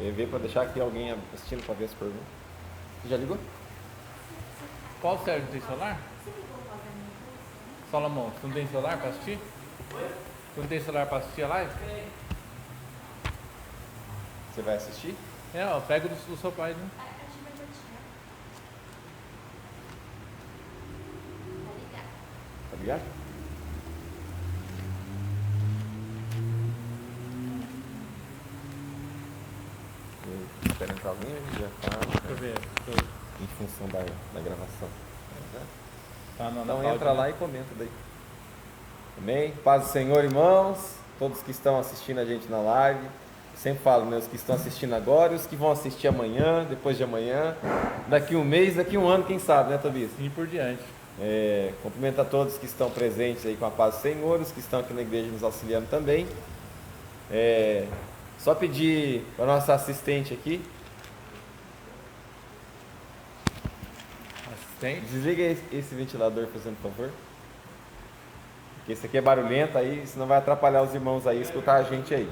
Eu ia ver para deixar aqui alguém assistindo para ver as perguntas. Você já ligou? Qual Sérgio tem celular? Salomão, você não tem celular para assistir? Você não tem celular para assistir a live? Você vai assistir? É, ó, pega do seu pai, né? Tá ligado? Espera entrar alguém, já fala. Deixa eu ver. Em função da gravação. Tá na Então pauta, entra né? lá e comenta daí. Amém? Paz do Senhor, irmãos. Todos que estão assistindo a gente na live. Sempre falo, né? Os que estão assistindo agora e os que vão assistir amanhã, depois de amanhã, daqui um mês, daqui um ano, quem sabe, né, Tobias? E por diante. Cumprimento a todos que estão presentes aí com a paz do Senhor, os que estão aqui na igreja nos auxiliando também. Só pedir para a nossa assistente aqui, Assistente. desliga esse ventilador, fazendo favor. Porque esse aqui é barulhento, aí senão vai atrapalhar os irmãos aí, escutar a gente aí.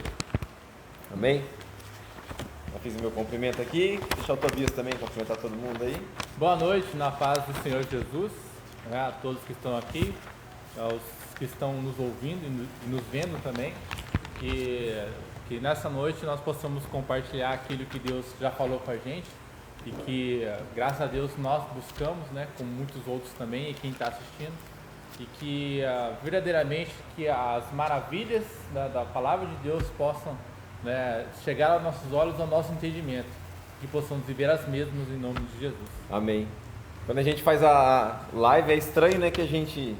Amém? Já fiz o meu cumprimento aqui, deixar o Tobias também cumprimentar todo mundo aí. Boa noite, na paz do Senhor Jesus, né, a todos que estão aqui, aos que estão nos ouvindo e nos vendo também, que nessa noite nós possamos compartilhar aquilo que Deus já falou com a gente e que, graças a Deus, nós buscamos, né, com muitos outros também e quem está assistindo, e que verdadeiramente que as maravilhas da palavra de Deus possam, né, chegar aos nossos olhos, ao nosso entendimento, que possamos viver as mesmas em nome de Jesus. Amém. Quando a gente faz a live é estranho, né, que a gente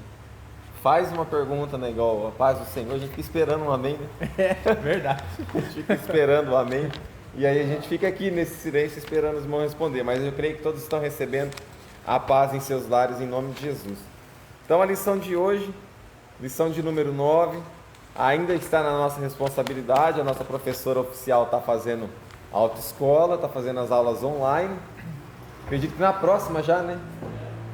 faz uma pergunta, né, igual a paz do Senhor, a gente fica esperando um amém, né? É verdade. A gente fica esperando o amém, e aí a gente fica aqui nesse silêncio esperando os irmãos responder, mas eu creio que todos estão recebendo a paz em seus lares em nome de Jesus. Então a lição de hoje, lição de número 9, ainda está na nossa responsabilidade, a nossa professora oficial está fazendo autoescola, está fazendo as aulas online. Acredito que na próxima já, né?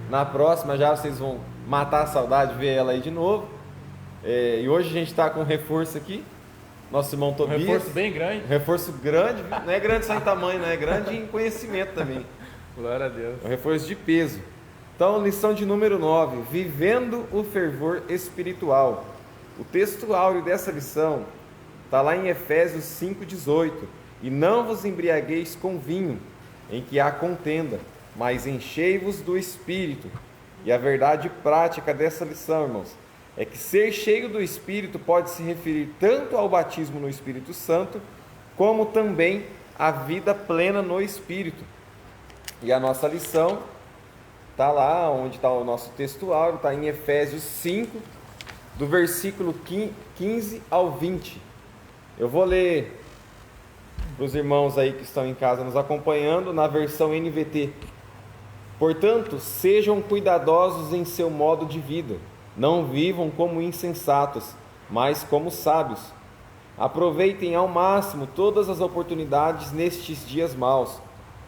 Na próxima já vocês vão matar a saudade de ver ela aí de novo. E hoje a gente está com um reforço aqui, nosso irmão Tobias. Reforço bem grande. Um reforço grande, viu? Não é grande só em tamanho, não é grande em conhecimento também. Glória a Deus. É um reforço de peso. Então, lição de número 9, vivendo o fervor espiritual. O texto áureo dessa lição está lá em Efésios 5,18. E não vos embriagueis com vinho, em que há contenda, mas enchei-vos do Espírito. E a verdade prática dessa lição, irmãos, é que ser cheio do Espírito pode se referir tanto ao batismo no Espírito Santo, como também à vida plena no Espírito. E a nossa lição está lá onde está o nosso texto áureo, está em Efésios 5, do versículo 15 ao 20. Eu vou ler para os irmãos aí que estão em casa nos acompanhando, na versão NVT. Portanto, sejam cuidadosos em seu modo de vida, não vivam como insensatos, mas como sábios. Aproveitem ao máximo todas as oportunidades nestes dias maus.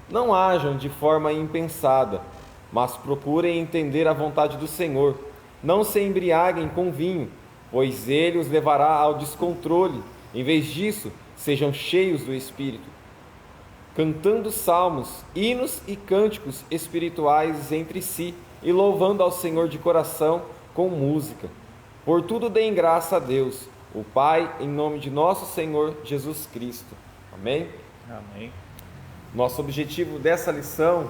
Não hajam de forma impensada, mas procurem entender a vontade do Senhor. Não se embriaguem com vinho, pois ele os levará ao descontrole. Em vez disso, sejam cheios do Espírito, cantando salmos, hinos e cânticos espirituais entre si, e louvando ao Senhor de coração com música. Por tudo deem graça a Deus, o Pai, em nome de nosso Senhor Jesus Cristo. Amém? Amém. Nosso objetivo dessa lição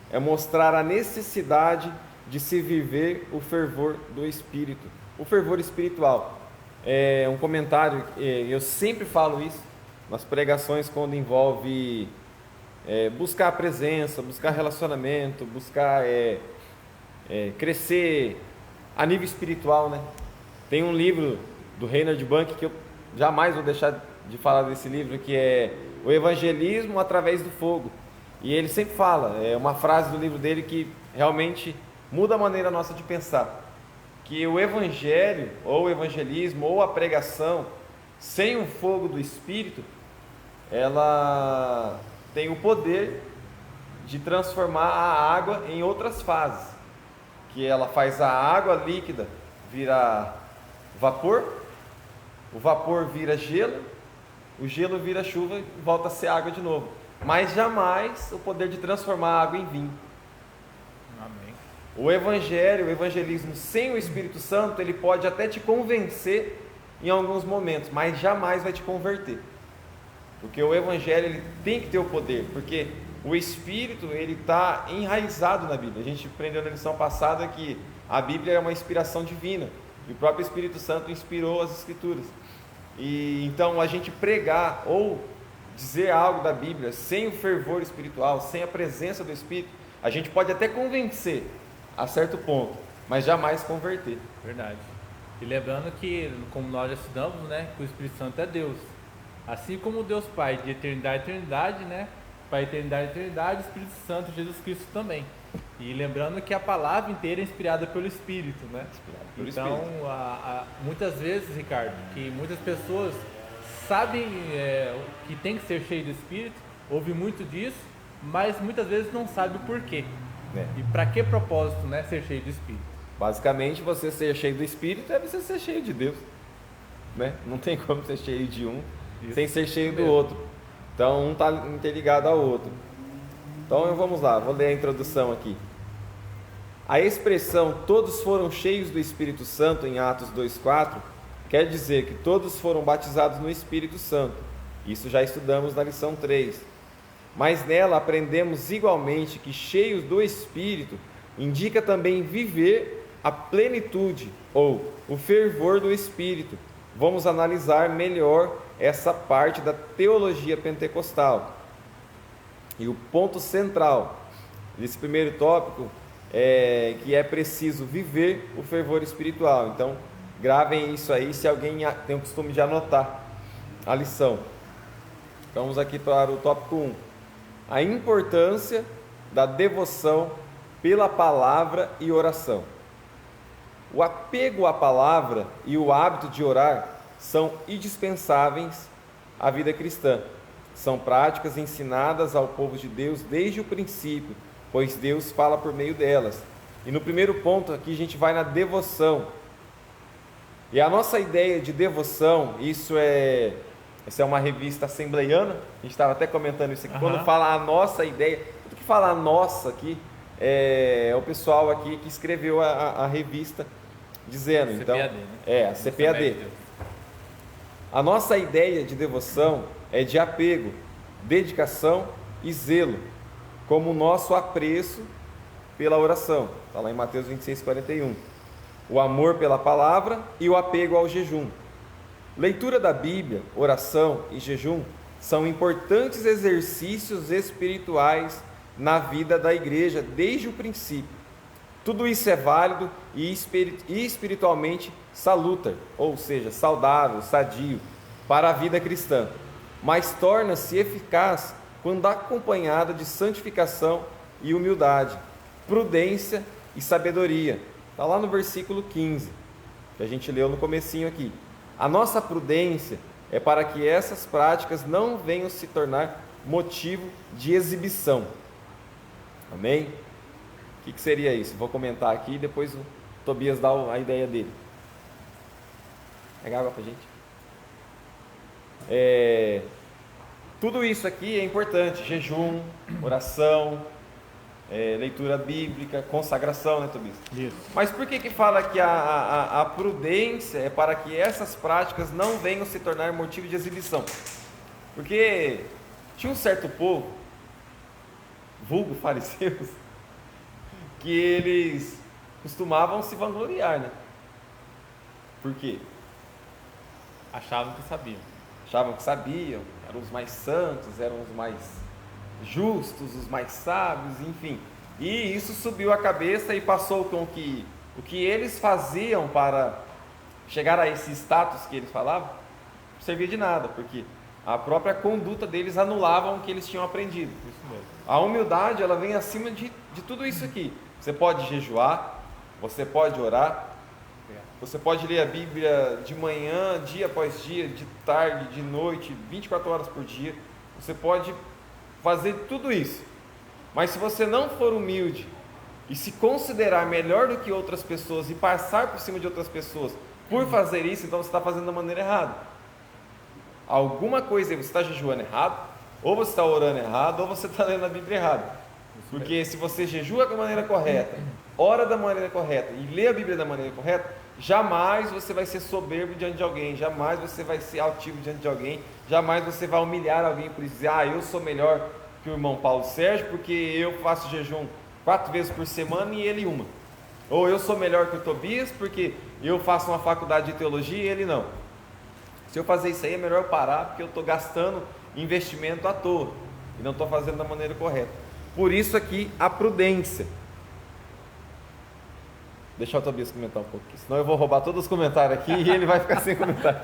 é mostrar a necessidade de se viver o fervor do Espírito, o fervor espiritual. É um comentário, eu sempre falo isso nas pregações quando envolve buscar a presença, buscar relacionamento, buscar crescer a nível espiritual, né? Tem um livro do Reinhard Bonnke que eu jamais vou deixar de falar desse livro, que é O Evangelismo através do Fogo. E ele sempre fala, é uma frase do livro dele que realmente muda a maneira nossa de pensar, que o evangelho, ou o evangelismo, ou a pregação, sem o fogo do Espírito, ela tem o poder de transformar a água em outras fases, que ela faz a água líquida virar vapor, o vapor vira gelo, o gelo vira chuva e volta a ser água de novo. Mas jamais o poder de transformar a água em vinho. Amém. O evangelho, o evangelismo sem o Espírito Santo, ele pode até te convencer em alguns momentos, mas jamais vai te converter. Porque o evangelho, ele tem que ter o poder, porque o Espírito, ele está enraizado na Bíblia. A gente aprendeu na lição passada que a Bíblia é uma inspiração divina, e o próprio Espírito Santo inspirou as Escrituras. E então a gente pregar ou dizer algo da Bíblia sem o fervor espiritual, sem a presença do Espírito, a gente pode até convencer a certo ponto, mas jamais converter. Verdade. E lembrando que, como nós já estudamos, né, que o Espírito Santo é Deus. Assim como Deus Pai, de eternidade a eternidade, né? Para eternidade a eternidade, o Espírito Santo, Jesus Cristo também. E lembrando que a palavra inteira é inspirada pelo Espírito, né? Então, muitas vezes, Ricardo, que muitas pessoas sabem que tem que ser cheio do Espírito, ouve muito disso, mas muitas vezes não sabe o porquê. E para que propósito, né, ser cheio do Espírito? Basicamente, você ser cheio do Espírito é você ser cheio de Deus, né? Não tem como ser cheio de um sem ser cheio do outro. Então, um está interligado ao outro. Então, vamos lá, vou ler a introdução aqui. A expressão todos foram cheios do Espírito Santo em Atos 2,4 quer dizer que todos foram batizados no Espírito Santo. Isso já estudamos na lição 3. Mas nela aprendemos igualmente que cheios do Espírito indica também viver a plenitude ou o fervor do Espírito. Vamos analisar melhor essa parte da teologia pentecostal. E o ponto central desse primeiro tópico é que é preciso viver o fervor espiritual. Então, gravem isso aí se alguém tem o costume de anotar a lição. Vamos aqui para o tópico 1. A importância da devoção pela palavra e oração. O apego à palavra e o hábito de orar são indispensáveis à vida cristã. São práticas ensinadas ao povo de Deus desde o princípio, pois Deus fala por meio delas. E no primeiro ponto aqui a gente vai na devoção. E a nossa ideia de devoção, essa é uma revista assembleiana, a gente estava até comentando isso aqui, quando fala a nossa ideia, tudo que fala a nossa aqui, é o pessoal aqui que escreveu a revista, dizendo, então, CPAD, né? A CPAD. A nossa ideia de devoção é de apego, dedicação e zelo, como o nosso apreço pela oração, está lá em Mateus 26:41. O amor pela palavra e o apego ao jejum. Leitura da Bíblia, oração e jejum são importantes exercícios espirituais na vida da igreja desde o princípio. Tudo isso é válido e espiritualmente salutar, ou seja, saudável, sadio, para a vida cristã, mas torna-se eficaz quando acompanhada de santificação e humildade, prudência e sabedoria. Está lá no versículo 15, que a gente leu no comecinho aqui. A nossa prudência é para que essas práticas não venham se tornar motivo de exibição. Amém? O que seria isso? Vou comentar aqui e depois o Tobias dá a ideia dele. Pega água pra gente. Tudo isso aqui é importante: jejum, oração, leitura bíblica, consagração, né, Tobias? Isso. Mas por que fala que a prudência é para que essas práticas não venham se tornar motivo de exibição? Porque tinha um certo povo, vulgo fariseus, que eles costumavam se vangloriar, né? Por quê? Achavam que sabiam. Achavam que sabiam, eram os mais santos, eram os mais justos, os mais sábios, enfim. E isso subiu a cabeça e passou com que o que eles faziam para chegar a esse status que eles falavam não servia de nada, porque a própria conduta deles anulava o que eles tinham aprendido. Isso mesmo. A humildade, ela vem acima de tudo isso aqui. Você pode jejuar, você pode orar, você pode ler a Bíblia de manhã, dia após dia, de tarde, de noite, 24 horas por dia. Você pode fazer tudo isso. Mas se você não for humilde e se considerar melhor do que outras pessoas e passar por cima de outras pessoas por fazer isso, então você está fazendo da maneira errada. alguma coisa aí, você está jejuando errado, ou você está orando errado, ou você está lendo a Bíblia errado. Porque se você jejua da maneira correta, ora da maneira correta e lê a Bíblia da maneira correta, jamais você vai ser soberbo diante de alguém, jamais você vai ser altivo diante de alguém, jamais você vai humilhar alguém por dizer, eu sou melhor que o irmão Paulo Sérgio, porque eu faço jejum 4 vezes por semana e ele uma. Ou eu sou melhor que o Tobias, porque eu faço uma faculdade de teologia e ele não. Se eu fazer isso aí, é melhor eu parar, porque eu estou gastando investimento à toa, e não estou fazendo da maneira correta. Por isso aqui, a prudência. Deixa o Tobias comentar um pouco, senão eu vou roubar todos os comentários aqui e ele vai ficar sem comentário.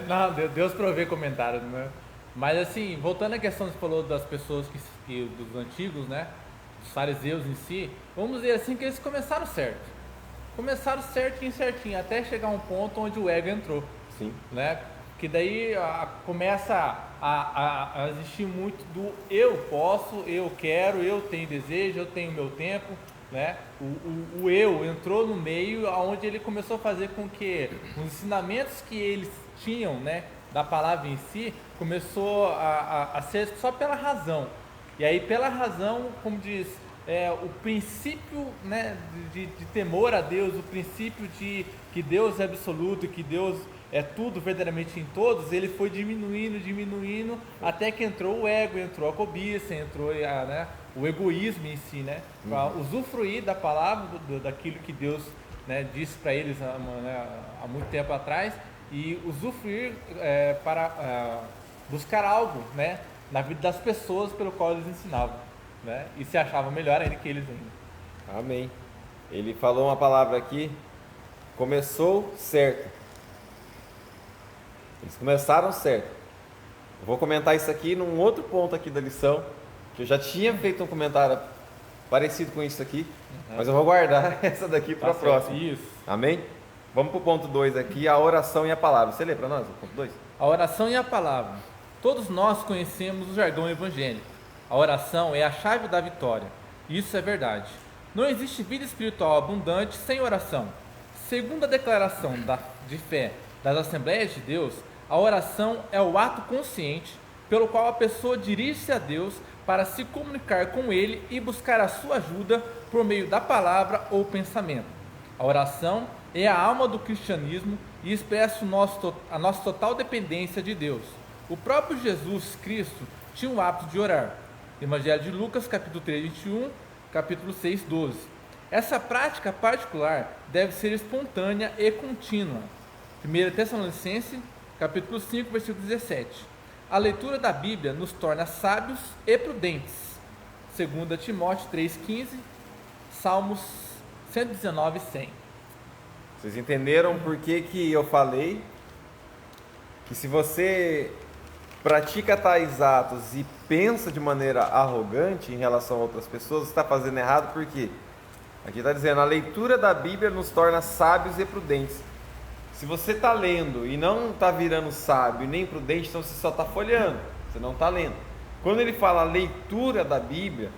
Não, Deus provê comentários, né? Mas assim, voltando à questão que você falou das pessoas dos antigos, né? Dos fariseus em si, vamos dizer assim que eles começaram certo. Começaram certinho, até chegar a um ponto onde o ego entrou. Sim. Né? Que daí começa a existir muito do eu posso, eu quero, eu tenho desejo, eu tenho meu tempo, né? O eu entrou no meio, onde ele começou a fazer com que os ensinamentos que eles tinham, né, da palavra em si, começou a ser só pela razão. E aí pela razão, como diz, o princípio, né, de temor a Deus, o princípio de que Deus é absoluto, que Deus é tudo verdadeiramente em todos, ele foi diminuindo, até que entrou o ego, entrou a cobiça, entrou né, o egoísmo em si, né, para usufruir da palavra, daquilo que Deus, né, disse para eles há muito tempo atrás, e usufruir para buscar algo, né, na vida das pessoas pelo qual eles ensinavam, né, e se achavam melhor ainda que eles ainda. Amém. Ele falou uma palavra aqui, começou certo. Eles começaram certo. Eu vou comentar isso aqui num outro ponto aqui da lição, que eu já tinha feito um comentário parecido com isso aqui, mas eu vou guardar essa daqui para a próxima. Isso. Amém? Vamos para o ponto 2 aqui, a oração e a palavra. Você lê para nós o ponto 2? A oração e a palavra. Todos nós conhecemos o jargão evangélico. A oração é a chave da vitória. Isso é verdade. Não existe vida espiritual abundante sem oração. Segundo a declaração de fé das Assembleias de Deus, a oração é o ato consciente pelo qual a pessoa dirige-se a Deus para se comunicar com Ele e buscar a sua ajuda por meio da palavra ou pensamento. A oração é a alma do cristianismo e expressa a nossa total dependência de Deus. O próprio Jesus Cristo tinha o hábito de orar. Evangelho de Lucas, capítulo 3, 21, capítulo 6, 12. Essa prática particular deve ser espontânea e contínua. 1 Tessalonicenses, capítulo 5, versículo 17. A leitura da Bíblia nos torna sábios e prudentes. 2 Timóteo 3,15, Salmos 119, 100. Vocês entenderam por que eu falei que se você pratica tais atos e pensa de maneira arrogante em relação a outras pessoas, você está fazendo errado? Por quê? Aqui está dizendo, a leitura da Bíblia nos torna sábios e prudentes. Se você está lendo e não está virando sábio e nem prudente, então você só está folheando, você não está lendo. Quando ele fala leitura da Bíblia,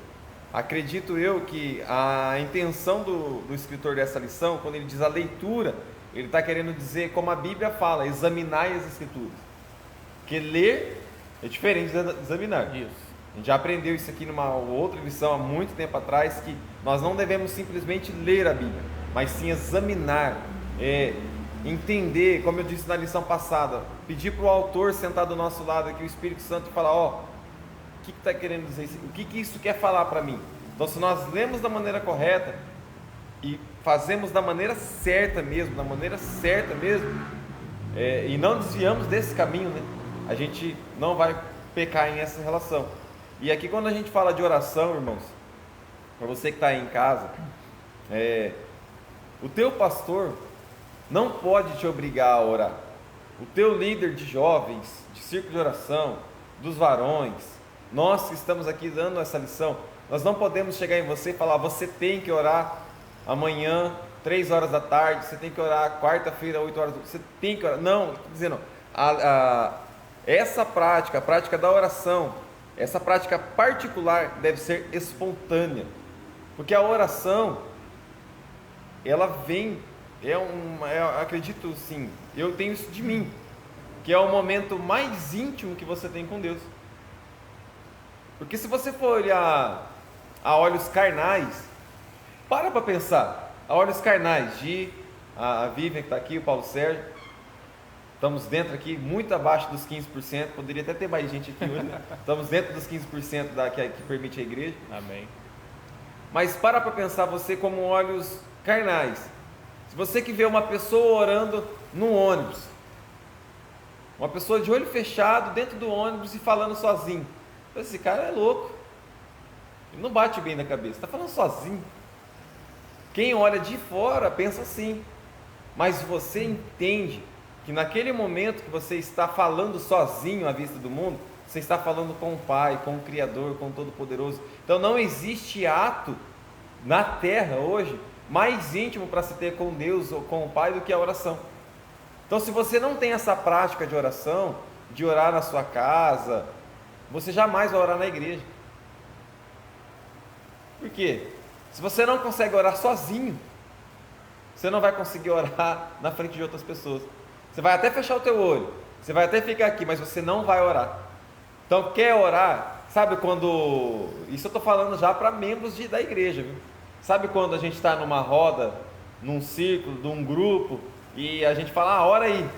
acredito eu que a intenção do escritor dessa lição, quando ele diz a leitura, ele está querendo dizer como a Bíblia fala, examinai as Escrituras. Porque ler é diferente de examinar. Isso. A gente já aprendeu isso aqui numa outra lição há muito tempo atrás, que nós não devemos simplesmente ler a Bíblia, mas sim examinar, entender, como eu disse na lição passada, pedir para o autor sentar do nosso lado aqui, o Espírito Santo, e falar, o que está querendo dizer isso? O que isso quer falar para mim? Então, se nós lemos da maneira correta e fazemos da maneira certa mesmo, e não desviamos desse caminho, né? A gente não vai pecar em essa relação. E aqui quando a gente fala de oração, irmãos, para você que está aí em casa, o teu pastor não pode te obrigar a orar. O teu líder de jovens, de círculo de oração, dos varões, nós que estamos aqui dando essa lição, nós não podemos chegar em você e falar, você tem que orar amanhã, 3 horas da tarde, você tem que orar quarta-feira, 8 horas, você tem que orar. Não, estou dizendo, essa prática, a prática da oração, essa prática particular deve ser espontânea, porque a oração, ela vem, acredito sim, eu tenho isso de mim, que é o momento mais íntimo que você tem com Deus. Porque se você for olhar a olhos carnais, para pensar, a olhos carnais, a Vivian que está aqui, o Paulo Sérgio, estamos dentro aqui, muito abaixo dos 15%, poderia até ter mais gente aqui hoje, né? Estamos dentro dos 15% que permite a igreja. Amém. Mas para pensar você como olhos carnais. Se você que vê uma pessoa orando no ônibus, uma pessoa de olho fechado dentro do ônibus e falando sozinho, esse cara é louco, ele não bate bem na cabeça, está falando sozinho. Quem olha de fora pensa assim, mas você entende que naquele momento que você está falando sozinho à vista do mundo, você está falando com o Pai, com o Criador, com o Todo-Poderoso. Então não existe ato na terra hoje mais íntimo para se ter com Deus ou com o Pai do que a oração. Então se você não tem essa prática de oração, de orar na sua casa, você jamais vai orar na igreja. Por quê? Se você não consegue orar sozinho, você não vai conseguir orar na frente de outras pessoas. Você vai até fechar o teu olho, você vai até ficar aqui, mas você não vai orar. Então quer orar? Sabe quando... Isso eu estou falando já para membros da igreja, viu? Sabe quando a gente está numa roda, num círculo, num grupo, e a gente fala, ora aí.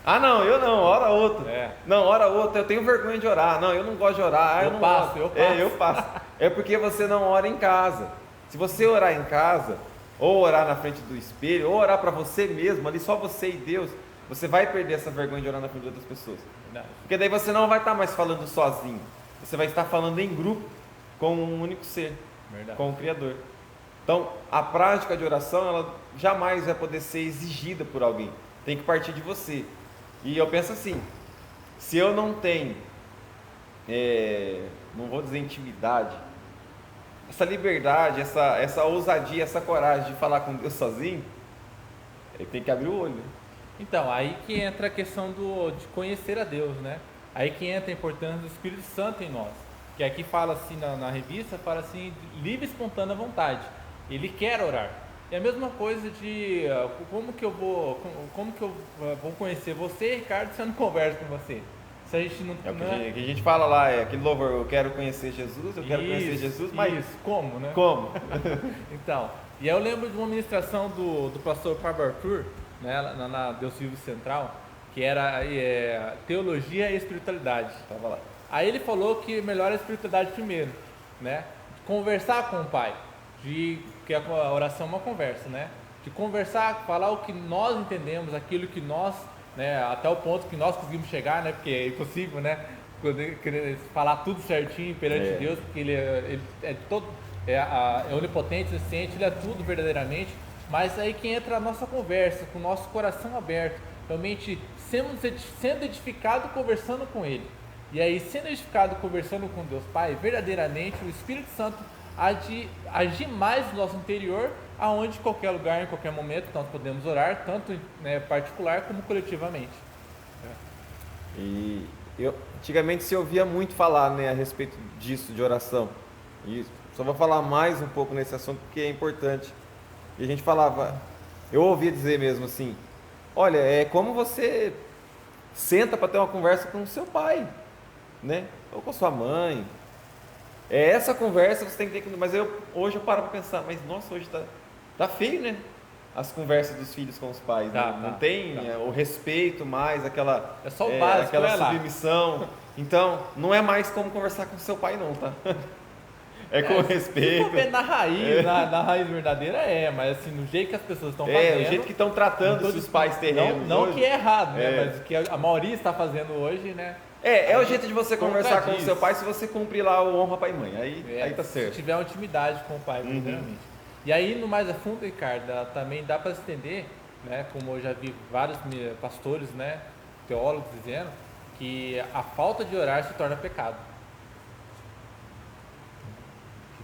Ah não, eu não, ora outro. Não, ora outro, eu tenho vergonha de orar. Não, eu não gosto de orar. Eu passo. Eu passo. É porque você não ora em casa. Se você orar em casa, ou orar na frente do espelho, ou orar para você mesmo, ali só você e Deus, você vai perder essa vergonha de orar na frente de outras pessoas. Verdade. Porque daí você não vai estar mais falando sozinho. Você vai estar falando em grupo, com um único ser. Verdade. Com o Criador. Então, a prática de oração, ela jamais vai poder ser exigida por alguém. Tem que partir de você. E eu penso assim, se eu não tenho, não vou dizer intimidade, essa liberdade, essa ousadia, essa coragem de falar com Deus sozinho, ele tem que abrir o olho. Então, aí que entra a questão de conhecer a Deus, né? Aí que entra a importância do Espírito Santo em nós. Que aqui fala assim, na revista, fala assim, livre e espontânea vontade. Ele quer orar. É a mesma coisa de como que eu vou conhecer você, Ricardo, se eu não converso com você? Se a gente não... É o que a gente fala lá, aquele louvor, eu quero conhecer Jesus, conhecer Jesus, mas... Como, né? Como? Então, e eu lembro de uma ministração do pastor Pablo Arthur, né, na Deus Vivo Central, que era teologia e espiritualidade. Estava lá. Aí ele falou que melhor a espiritualidade primeiro, né? Conversar com o Pai, que a oração é uma conversa, né? De conversar, falar o que nós entendemos, aquilo que nós, né, até o ponto que nós conseguimos chegar, né? Porque é impossível, né? Querer falar tudo certinho perante Deus, porque ele é todo, é onipotente, onisciente, ele é tudo verdadeiramente. Mas aí que entra a nossa conversa, com o nosso coração aberto, realmente sendo edificado conversando com Ele. E aí, sendo edificado conversando com Deus Pai, verdadeiramente o Espírito Santo há de agir mais no nosso interior, aonde em qualquer lugar, em qualquer momento, nós podemos orar, tanto particular como coletivamente. E antigamente se ouvia muito falar, né, a respeito disso, de oração. E só vou falar mais um pouco nesse assunto porque é importante. E a gente falava, eu ouvia dizer mesmo assim, olha, é como você senta para ter uma conversa com o seu pai, né? Ou com a sua mãe. É essa conversa que você tem que ter. Mas hoje eu paro para pensar, mas nossa, hoje tá feio, né? As conversas dos filhos com os pais, né? Não tem o respeito mais, aquela, é só o básico, aquela submissão. Então, não é mais como conversar com seu pai não, tá? É com respeito. Se for na raiz, na raiz verdadeira mas assim, no jeito que as pessoas estão fazendo. O jeito que estão tratando os pais terrenos. Não hoje, que é errado, né? Mas que a maioria está fazendo hoje, né? É o jeito de você conversar com o seu pai se você cumprir lá o honra pai e mãe. Aí tá certo. Se tiver uma intimidade com o pai, verdadeiramente. E aí, no mais a fundo, Ricardo, também dá para entender, né? Como eu já vi vários pastores, né? Teólogos dizendo que a falta de orar se torna pecado.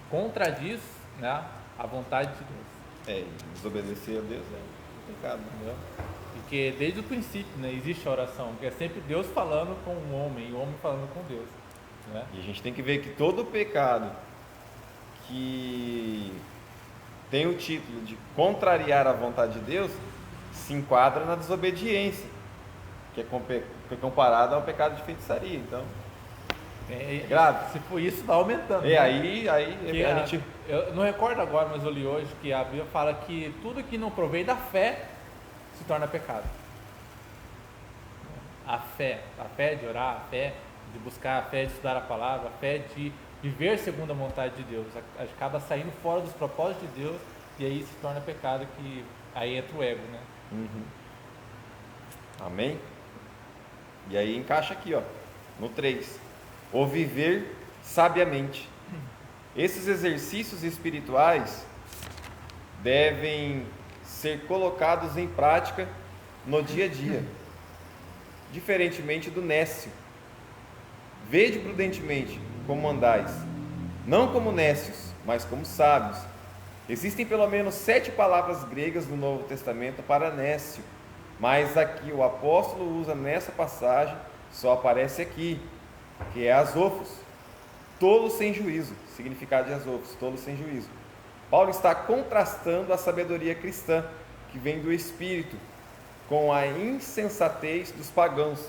Contradiz, né, a vontade de Deus. Desobedecer a Deus é pecado, entendeu? Porque desde o princípio, né, existe a oração, que é sempre Deus falando com o homem e o homem falando com Deus, né? E a gente tem que ver que todo pecado que tem o título de contrariar a vontade de Deus se enquadra na desobediência. que é comparado ao pecado de feitiçaria. Então, é grave. Se for isso, está aumentando. Aí a gente... Eu não recordo agora, mas eu li hoje que a Bíblia fala que tudo que não provém da fé se torna pecado. A fé de orar, a fé de buscar, a fé de estudar a palavra, a fé de viver segundo a vontade de Deus, acaba saindo fora dos propósitos de Deus e aí se torna pecado, que aí entra o ego, né? Uhum. Amém? E aí encaixa aqui, ó, no 3. O viver sabiamente. Esses exercícios espirituais devem ser colocados em prática no dia a dia, diferentemente do nécio. Vede prudentemente como andais, não como nécios, mas como sábios. Existem pelo menos 7 palavras gregas no Novo Testamento para nécio, mas aqui o apóstolo usa nessa passagem, só aparece aqui, que é azofos, tolo sem juízo. Significado de azofos, tolo sem juízo. Paulo está contrastando a sabedoria cristã, que vem do Espírito, com a insensatez dos pagãos.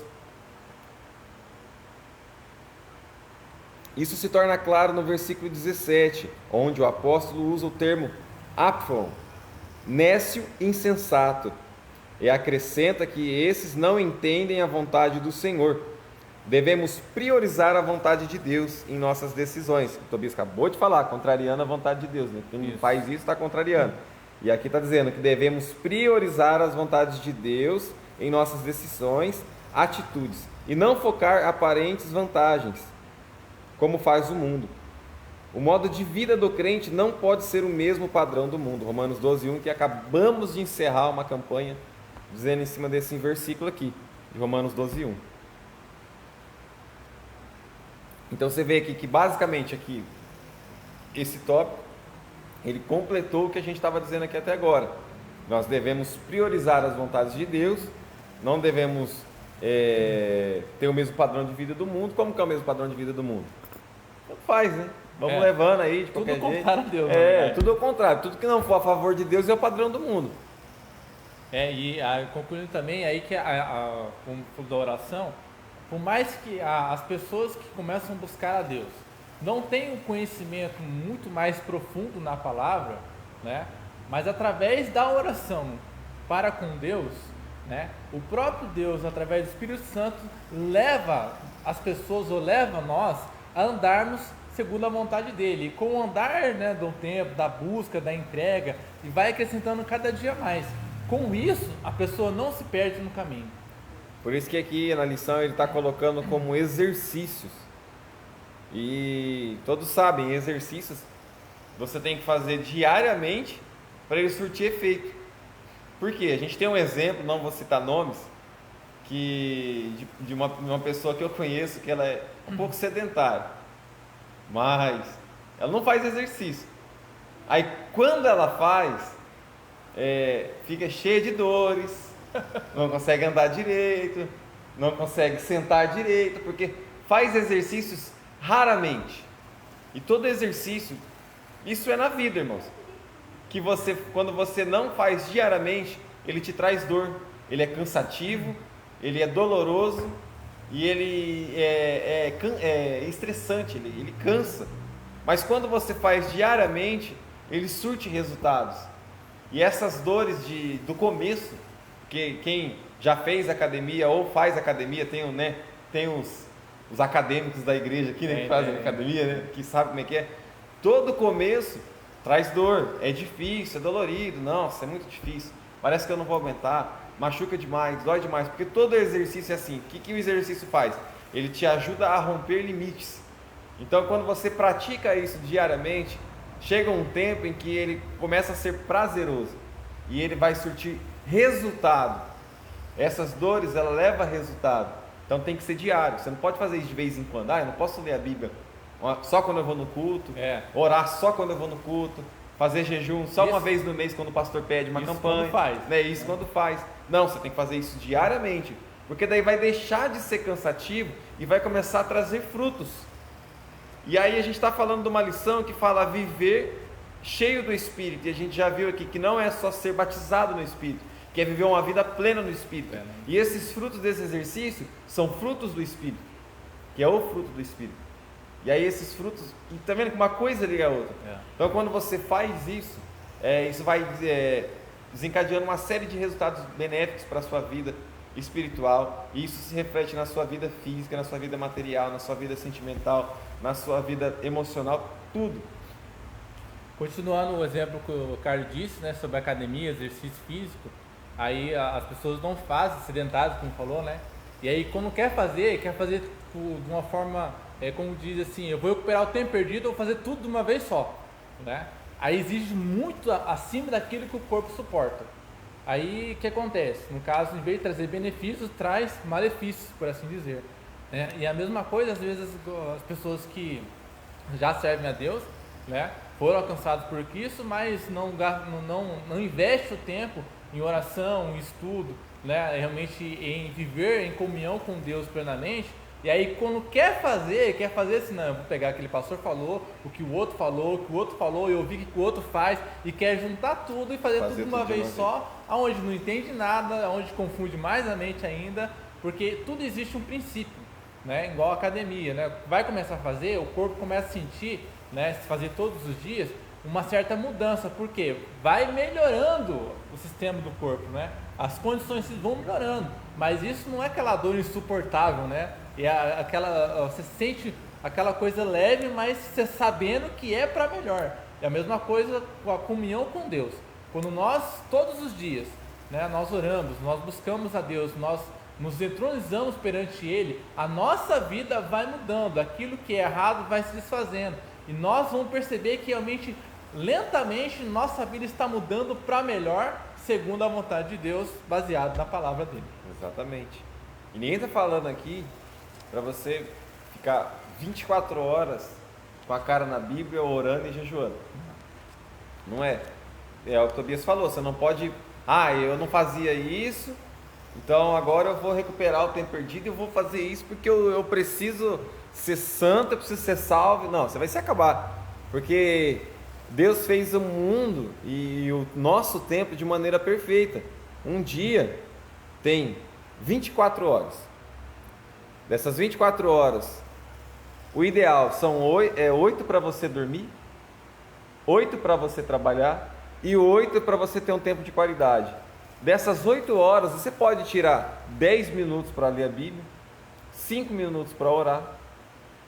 Isso se torna claro no versículo 17, onde o apóstolo usa o termo apphon, nécio insensato, e acrescenta que esses não entendem a vontade do Senhor. Devemos priorizar a vontade de Deus em nossas decisões. O Tobias acabou de falar, contrariando a vontade de Deus, né? Quem faz isso está contrariando. E aqui está dizendo que devemos priorizar as vontades de Deus em nossas decisões, atitudes, e não focar aparentes vantagens, como faz o mundo. O modo de vida do crente não pode ser o mesmo padrão do mundo. Romanos 12:1, que acabamos de encerrar uma campanha dizendo em cima desse versículo aqui, de Romanos 12:1. Então você vê aqui que basicamente aqui, esse tópico, ele completou o que a gente estava dizendo aqui até agora. Nós devemos priorizar as vontades de Deus, não devemos ter o mesmo padrão de vida do mundo. Como que é o mesmo padrão de vida do mundo? Não faz, né? Vamos levando aí de qualquer jeito. Tudo contrário a Deus. Tudo ao contrário. Tudo que não for a favor de Deus é o padrão do mundo. Concluindo também aí que como da oração, por mais que as pessoas que começam a buscar a Deus não tenham um conhecimento muito mais profundo na palavra, né? Mas através da oração para com Deus, né? O próprio Deus, através do Espírito Santo, leva as pessoas, ou leva nós a andarmos segundo a vontade dele. E com o andar, né, do tempo, da busca, da entrega, e vai acrescentando cada dia mais. Com isso, a pessoa não se perde no caminho. Por isso que aqui na lição ele está colocando como exercícios. E todos sabem, exercícios você tem que fazer diariamente para ele surtir efeito. Por quê? A gente tem um exemplo, não vou citar nomes, de uma pessoa que eu conheço, que ela é um pouco sedentária, mas ela não faz exercício. Aí quando ela faz, fica cheia de dores, não consegue andar direito, não consegue sentar direito, porque faz exercícios raramente. E todo exercício, isso é na vida, irmãos, que quando você não faz diariamente, ele te traz dor, ele é cansativo, ele é doloroso e ele é estressante, ele cansa. Mas quando você faz diariamente, ele surte resultados. E essas dores do começo, que quem já fez academia ou faz academia, tem os acadêmicos da igreja aqui, né, que fazem academia, né, que sabem como é que é. Todo começo traz dor, é difícil, é dolorido, nossa, é muito difícil, parece que eu não vou aguentar, machuca demais, dói demais, porque todo exercício é assim. O que o exercício faz? Ele te ajuda a romper limites. Então quando você pratica isso diariamente, chega um tempo em que ele começa a ser prazeroso e ele vai surtir resultado. Essas dores, ela leva resultado. Então tem que ser diário. Você não pode fazer isso de vez em quando. Eu não posso ler a Bíblia só quando eu vou no culto, orar só quando eu vou no culto, fazer jejum só uma vez no mês quando o pastor pede uma campanha. Quando faz. Isso quando faz. Não, você tem que fazer isso diariamente, porque daí vai deixar de ser cansativo e vai começar a trazer frutos. E aí a gente está falando de uma lição que fala viver cheio do Espírito, e a gente já viu aqui que não é só ser batizado no Espírito, que é viver uma vida plena no Espírito. E esses frutos desse exercício são frutos do Espírito, que é o fruto do Espírito. E aí esses frutos, e tá vendo que uma coisa liga a outra. Então quando você faz isso, isso vai desencadeando uma série de resultados benéficos para a sua vida espiritual, e isso se reflete na sua vida física, na sua vida material, na sua vida sentimental, na sua vida emocional, tudo. Continuando o exemplo que o Carlos disse, né, sobre academia, exercício físico, aí as pessoas não fazem, sedentários, como falou, né? E aí quando quer fazer de uma forma, como diz assim, eu vou recuperar o tempo perdido, eu vou fazer tudo de uma vez só, né? Aí exige muito acima daquilo que o corpo suporta. Aí o que acontece? No caso, em vez de trazer benefícios, traz malefícios, por assim dizer, né? E a mesma coisa, às vezes, as pessoas que já servem a Deus, né, foram alcançados por Cristo, mas não investe o tempo em oração, em estudo, né, realmente em viver em comunhão com Deus plenamente. E aí quando quer fazer assim, não, eu vou pegar aquele pastor falou, o que o outro falou, eu ouvi o que o outro faz, e quer juntar tudo e fazer tudo de uma vez só, aonde não entende nada, aonde confunde mais a mente ainda, porque tudo existe um princípio, né, igual a academia, né, vai começar a fazer, o corpo começa a sentir, né, se fazer todos os dias, uma certa mudança, porque vai melhorando o sistema do corpo, né, as condições vão melhorando, mas isso não é aquela dor insuportável, né, você sente aquela coisa leve, mas você sabendo que é para melhor. É a mesma coisa com a comunhão com Deus. Quando nós, todos os dias, né, nós oramos, nós buscamos a Deus, nós nos entronizamos perante Ele, a nossa vida vai mudando, aquilo que é errado vai se desfazendo. E nós vamos perceber que realmente, lentamente, nossa vida está mudando para melhor, segundo a vontade de Deus, baseado na palavra dele. Exatamente. E ninguém está falando aqui para você ficar 24 horas com a cara na Bíblia, orando e jejuando. Não é. É o que o Tobias falou, você não pode, eu não fazia isso, então agora eu vou recuperar o tempo perdido e eu vou fazer isso porque eu preciso ser santo, eu preciso ser salvo. Não, você vai se acabar, porque Deus fez o mundo e o nosso tempo de maneira perfeita. Um dia tem 24 horas. Dessas 24 horas, o ideal são 8 para você dormir, 8 para você trabalhar e 8 para você ter um tempo de qualidade. Dessas 8 horas, você pode tirar 10 minutos para ler a Bíblia, 5 minutos para orar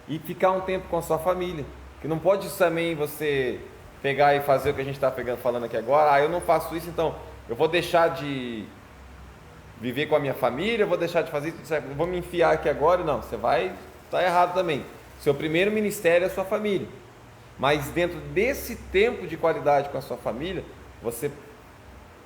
e ficar um tempo com a sua família. Que não pode também você pegar e fazer o que a gente está falando aqui agora. Eu não faço isso, então eu vou deixar de viver com a minha família, eu vou deixar de fazer isso, eu vou me enfiar aqui agora. Não, você vai estar errado também. Seu primeiro ministério é a sua família. Mas dentro desse tempo de qualidade com a sua família, você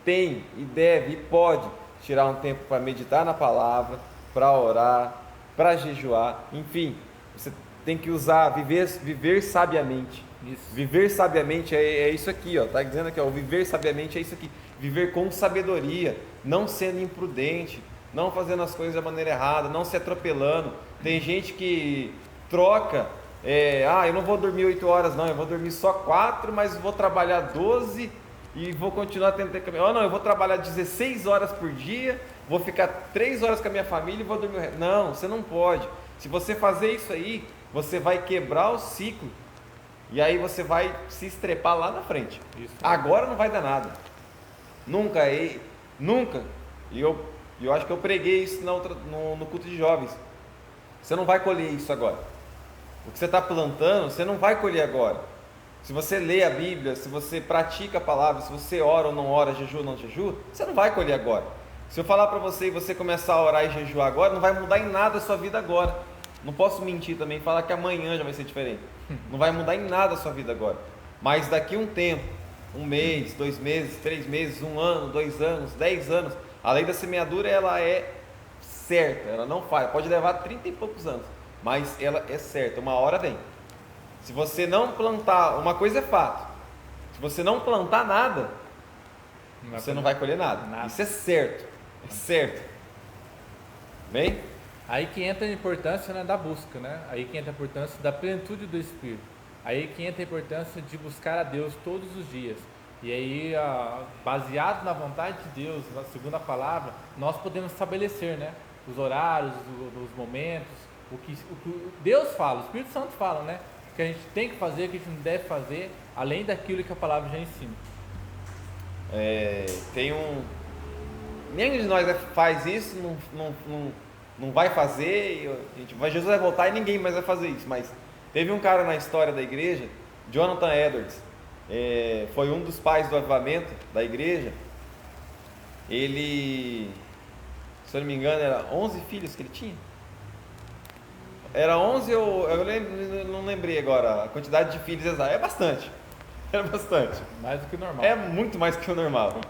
tem e deve e pode tirar um tempo para meditar na palavra, para orar, para jejuar, enfim, você tem que usar, viver sabiamente. Isso. Viver sabiamente é isso aqui, ó, tá dizendo aqui, ó, viver sabiamente é isso aqui, viver com sabedoria, não sendo imprudente, não fazendo as coisas da maneira errada, não se atropelando. Tem gente que troca, eu não vou dormir 8 horas não, eu vou dormir só 4, mas vou trabalhar 12 e vou continuar tentando caminhar. Não, eu vou trabalhar 16 horas por dia, vou ficar 3 horas com a minha família e vou dormir o resto. Não, você não pode. Se você fazer isso aí, você vai quebrar o ciclo e aí você vai se estrepar lá na frente. Isso. Agora não vai dar nada. Nunca. E eu acho que eu preguei isso no culto de jovens. Você não vai colher isso agora. O que você está plantando, você não vai colher agora. Se você lê a Bíblia, se você pratica a palavra, se você ora ou não ora, jejua ou não jejua, você não vai colher agora. Se eu falar para você e você começar a orar e jejuar agora, não vai mudar em nada a sua vida agora. Não posso mentir também e falar que amanhã já vai ser diferente. Não vai mudar em nada a sua vida agora. Mas daqui um tempo, 1 mês, 2 meses, 3 meses, 1 ano, 2 anos, 10 anos, a lei da semeadura ela é certa, ela não falha. Pode levar 30 e poucos anos, mas ela é certa, uma hora vem. Se você não plantar, uma coisa é fato, se você não plantar nada, você não vai colher nada. Isso é certo, é certo. Bem? Aí que entra a importância, né, da busca, né? Aí que entra a importância da plenitude do Espírito. Aí que entra a importância de buscar a Deus todos os dias. E aí, baseado na vontade de Deus, na segunda palavra, nós podemos estabelecer, né, os horários, os momentos, o que Deus fala, o Espírito Santo fala, né, que a gente tem que fazer, que a gente não deve fazer, além daquilo que a palavra já ensina. Nenhum de nós faz isso, não vai fazer, Jesus vai voltar e ninguém mais vai fazer isso, mas teve um cara na história da igreja, Jonathan Edwards, foi um dos pais do avivamento da igreja. Ele, se eu não me engano, era 11 filhos que ele tinha. Era 11 não lembrei agora a quantidade de filhos exata. É bastante. Era bastante. Mais do que o normal. É muito mais do que o normal.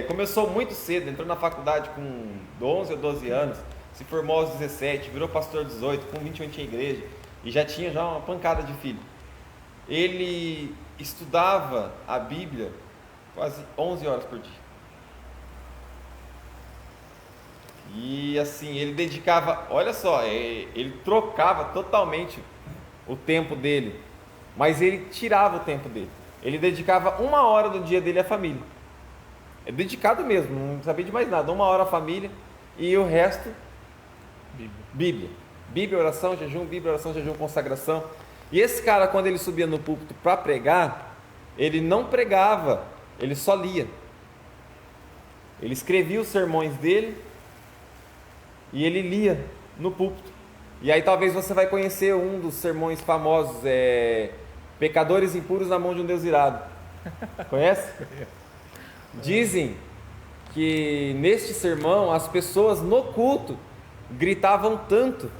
Começou muito cedo, entrou na faculdade com 11 ou 12 anos, se formou aos 17, virou pastor aos 18, com 21 tinha igreja e já tinha uma pancada de filho. Ele estudava a Bíblia quase 11 horas por dia. E assim, ele dedicava, olha só, ele trocava totalmente o tempo dele, mas ele tirava o tempo dele. Ele dedicava 1 hora do dia dele à família. É dedicado mesmo, não sabia de mais nada. 1 hora à família e o resto, Bíblia. Bíblia, oração, jejum, consagração. E esse cara, quando ele subia no púlpito para pregar, ele não pregava, ele só lia. Ele escrevia os sermões dele e ele lia no púlpito. E aí talvez você vai conhecer um dos sermões famosos, Pecadores impuros na mão de um Deus irado. Conhece? Dizem que neste sermão as pessoas no culto gritavam tanto,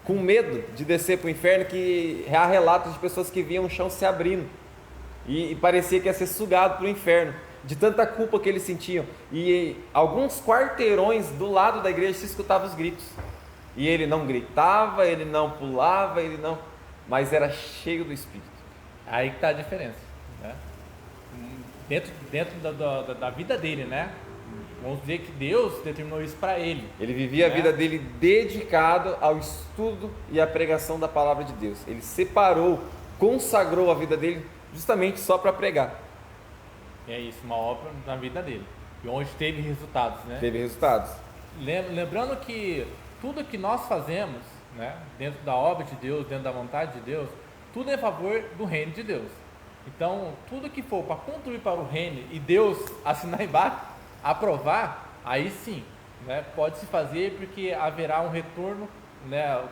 com medo de descer para o inferno, que há relatos de pessoas que viam o chão se abrindo e parecia que ia ser sugado para o inferno, de tanta culpa que eles sentiam. E alguns quarteirões do lado da igreja se escutavam os gritos, e ele não gritava, ele não pulava, mas era cheio do Espírito. Aí que está a diferença, né? Dentro da vida dele, né? Vamos dizer que Deus determinou isso para ele. Ele vivia a vida dele dedicado ao estudo e à pregação da palavra de Deus. Ele separou, consagrou a vida dele justamente só para pregar. É isso, uma obra na vida dele. E onde teve resultados, né? Teve resultados. Lembrando que tudo que nós fazemos, né, dentro da obra de Deus, dentro da vontade de Deus, tudo é a favor do reino de Deus. Então, tudo que for para contribuir para o reino e Deus assinar embaixo, aprovar, aí sim, né, pode se fazer, porque haverá um retorno, né,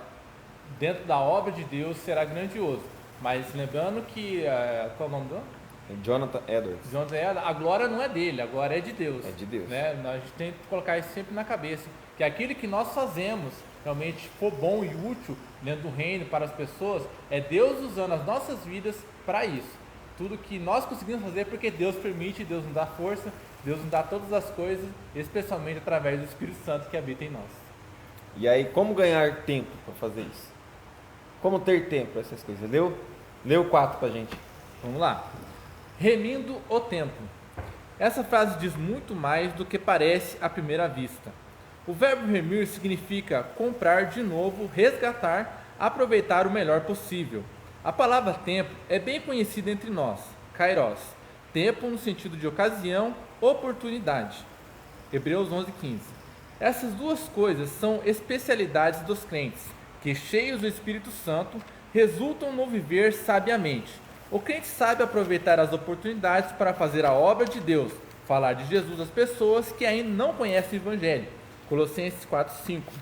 dentro da obra de Deus, será grandioso. Mas lembrando que, qual é o nome do? Jonathan Edwards. Jonathan Edwards, a glória não é dele, a glória é de Deus. É de Deus. Né? A gente tem que colocar isso sempre na cabeça, que aquilo que nós fazemos realmente for bom e útil dentro do reino para as pessoas, é Deus usando as nossas vidas para isso. Tudo que nós conseguimos fazer porque Deus permite, Deus nos dá força, Deus nos dá todas as coisas, especialmente através do Espírito Santo que habita em nós. E aí, como ganhar tempo para fazer isso? Como ter tempo para essas coisas? Lê o 4 para a gente. Vamos lá. Remindo o tempo. Essa frase diz muito mais do que parece à primeira vista. O verbo remir significa comprar de novo, resgatar, aproveitar o melhor possível. A palavra tempo é bem conhecida entre nós, kairos, tempo no sentido de ocasião, oportunidade. Hebreus 11:15. Essas duas coisas são especialidades dos crentes, que cheios do Espírito Santo, resultam no viver sabiamente. O crente sabe aproveitar as oportunidades para fazer a obra de Deus, falar de Jesus às pessoas que ainda não conhecem o Evangelho. Colossenses 4:5.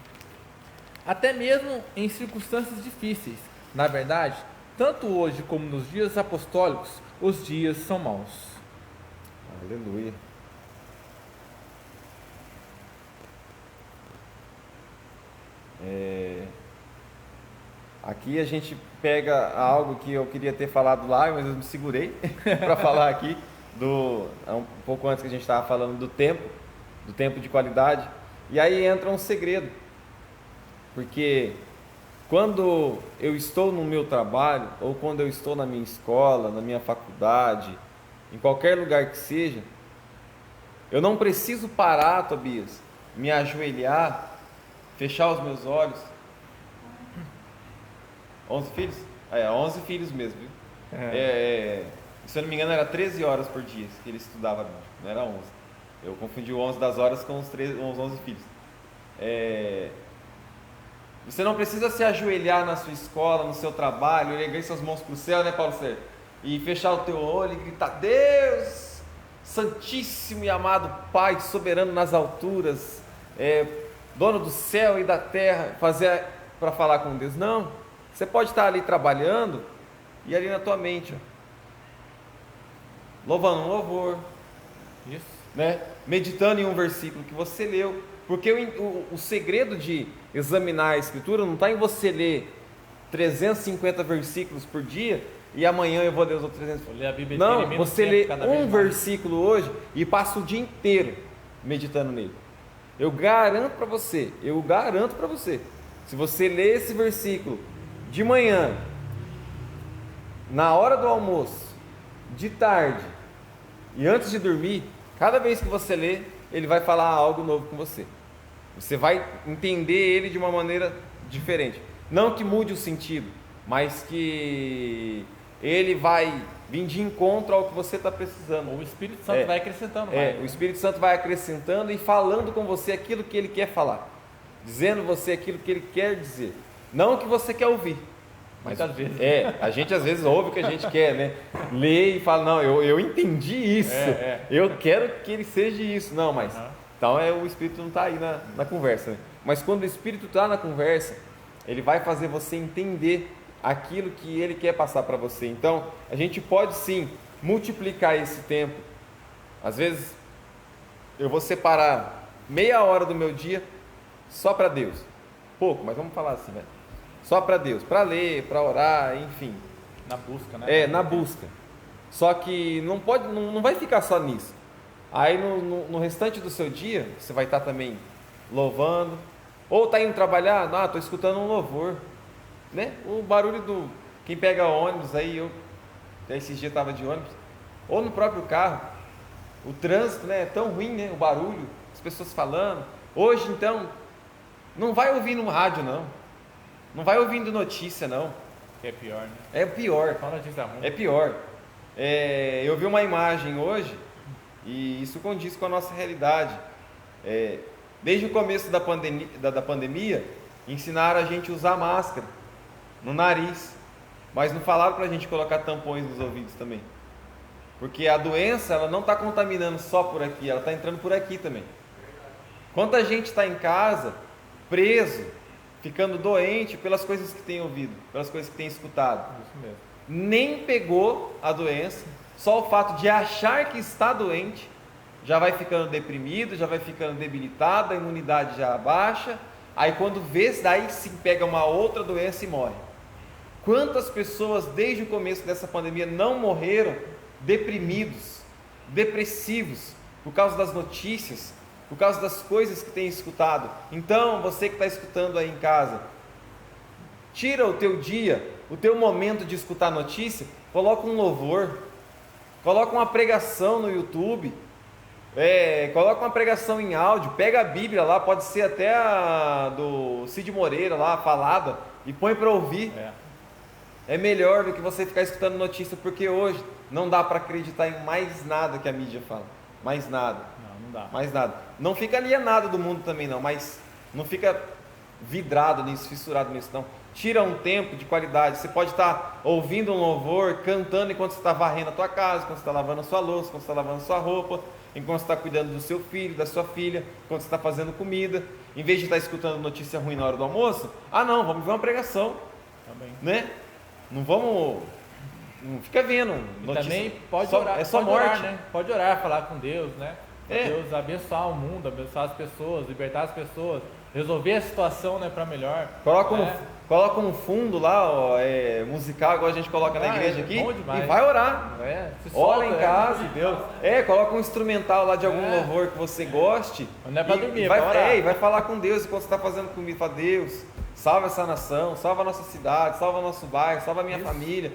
Até mesmo em circunstâncias difíceis. Na verdade, tanto hoje como nos dias apostólicos, os dias são maus. Aleluia. Aqui a gente pega algo que eu queria ter falado lá, mas eu me segurei para falar aqui, um pouco antes que a gente estava falando do tempo de qualidade. E aí entra um segredo, porque quando eu estou no meu trabalho, ou quando eu estou na minha escola, na minha faculdade, em qualquer lugar que seja, eu não preciso parar, Tobias, me ajoelhar, fechar os meus olhos. 11 filhos? 11 filhos mesmo, viu? Se eu não me engano, era 13 horas por dia que ele estudava a Bíblia, não era 11. Eu confundi o 11 das horas com os 11 filhos. Você não precisa se ajoelhar na sua escola, no seu trabalho, erguer suas mãos para o céu, né, Paulo Sérgio? E fechar o teu olho e gritar: Deus, Santíssimo e amado Pai, soberano nas alturas, dono do céu e da terra, fazer para falar com Deus. Não, você pode estar ali trabalhando e ali na tua mente, louvando um louvor, Isso. né? Meditando em um versículo que você leu, porque o segredo de examinar a Escritura não está em você ler 350 versículos por dia e amanhã eu vou ler os outros 300. Vou ler a Bíblia Não, inteira em menos você tempo, lê cada vez um mais. versículo hoje e passa o dia inteiro meditando nele. Eu garanto para você, se você ler esse versículo de manhã, na hora do almoço, de tarde e antes de dormir, cada vez que você lê, ele vai falar algo novo com você. Você vai entender ele de uma maneira diferente. Não que mude o sentido, mas que ele vai vir de encontro ao que você está precisando. O Espírito Santo vai acrescentando mais. O Espírito Santo vai acrescentando e falando com você aquilo que ele quer falar, dizendo você aquilo que ele quer dizer, não o que você quer ouvir. Mas muitas vezes. A gente às vezes ouve o que a gente quer, né? Lê e fala: não, eu entendi isso, eu quero que ele seja isso. Não, mas então o Espírito não está aí na conversa, né? Mas quando o Espírito está na conversa, ele vai fazer você entender aquilo que ele quer passar para você. Então a gente pode sim multiplicar esse tempo. Às vezes eu vou separar meia hora do meu dia só para Deus, pouco, mas vamos falar assim, né? Só para Deus, para ler, para orar, enfim. Na busca, né? Na busca. Só que não vai ficar só nisso. Aí no restante do seu dia, você vai estar também louvando. Ou está indo trabalhar, estou escutando um louvor, né? O barulho quem pega ônibus aí, esses dias estava de ônibus, ou no próprio carro. O trânsito, né, é tão ruim, né? O barulho, as pessoas falando. Hoje, então, não vai ouvir no rádio, não. Não vai ouvindo notícia, não. É pior, né? É pior. Só notícia ruim. É pior. Eu vi uma imagem hoje e isso condiz com a nossa realidade. Desde o começo da pandemia, ensinaram a gente a usar máscara no nariz, mas não falaram para a gente colocar tampões nos ouvidos também. Porque a doença, ela não está contaminando só por aqui, ela está entrando por aqui também. Quanta gente está em casa, preso, ficando doente pelas coisas que tem ouvido, pelas coisas que tem escutado. Isso mesmo. Nem pegou a doença, só o fato de achar que está doente, já vai ficando deprimido, já vai ficando debilitado, a imunidade já baixa, aí quando vê, daí sim pega uma outra doença e morre. Quantas pessoas desde o começo dessa pandemia não morreram deprimidos, depressivos, por causa das notícias, por causa das coisas que tem escutado? Então, você que está escutando aí em casa, tira o teu dia, o teu momento de escutar notícia, coloca um louvor, coloca uma pregação no YouTube, coloca uma pregação em áudio, pega a Bíblia lá, pode ser até a do Cid Moreira lá, falada, e põe para ouvir. É melhor do que você ficar escutando notícia, porque hoje não dá para acreditar em mais nada que a mídia fala, mais nada. Não dá. Mais nada. Não fica alienado do mundo também não, mas não fica vidrado nisso, fissurado nisso não. Tira um tempo de qualidade. Você pode estar ouvindo um louvor, cantando enquanto você está varrendo a tua casa, enquanto você está lavando a sua louça, enquanto você está lavando a sua roupa, enquanto você está cuidando do seu filho, da sua filha, enquanto você está fazendo comida. Em vez de estar escutando notícia ruim na hora do almoço, não, vamos ver uma pregação. Também. Né? Não vamos... Não fica vendo notícia. E também pode orar. É só pode morte. Orar, né? Pode orar, falar com Deus, né? Deus abençoar o mundo, abençoar as pessoas, libertar as pessoas, resolver a situação, né, para melhor. Coloca um fundo lá, musical, igual a gente coloca na igreja aqui, e vai orar. Ora em casa, Deus. Coloca um instrumental lá de algum louvor que você goste. Não é para dormir, vai, é para orar. E vai falar com Deus enquanto você está fazendo comida. Fala: Deus, salva essa nação, salva a nossa cidade, salva nosso bairro, salva a minha família,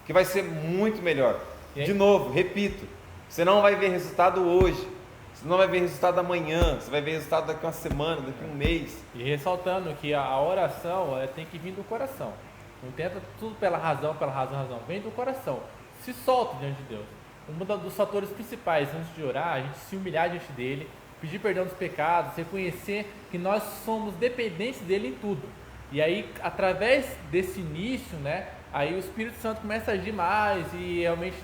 que vai ser muito melhor. De novo, repito, você não vai ver resultado hoje, você não vai ver resultado amanhã, você vai ver resultado daqui uma semana, daqui um mês. E ressaltando que a oração tem que vir do coração. Não tenta tudo pela razão, vem do coração. se solta diante de Deus. Um dos fatores principais antes de orar, a gente se humilhar diante dele, pedir perdão dos pecados, reconhecer que nós somos dependentes dele em tudo. E aí, através desse início, né, aí o Espírito Santo começa a agir mais e realmente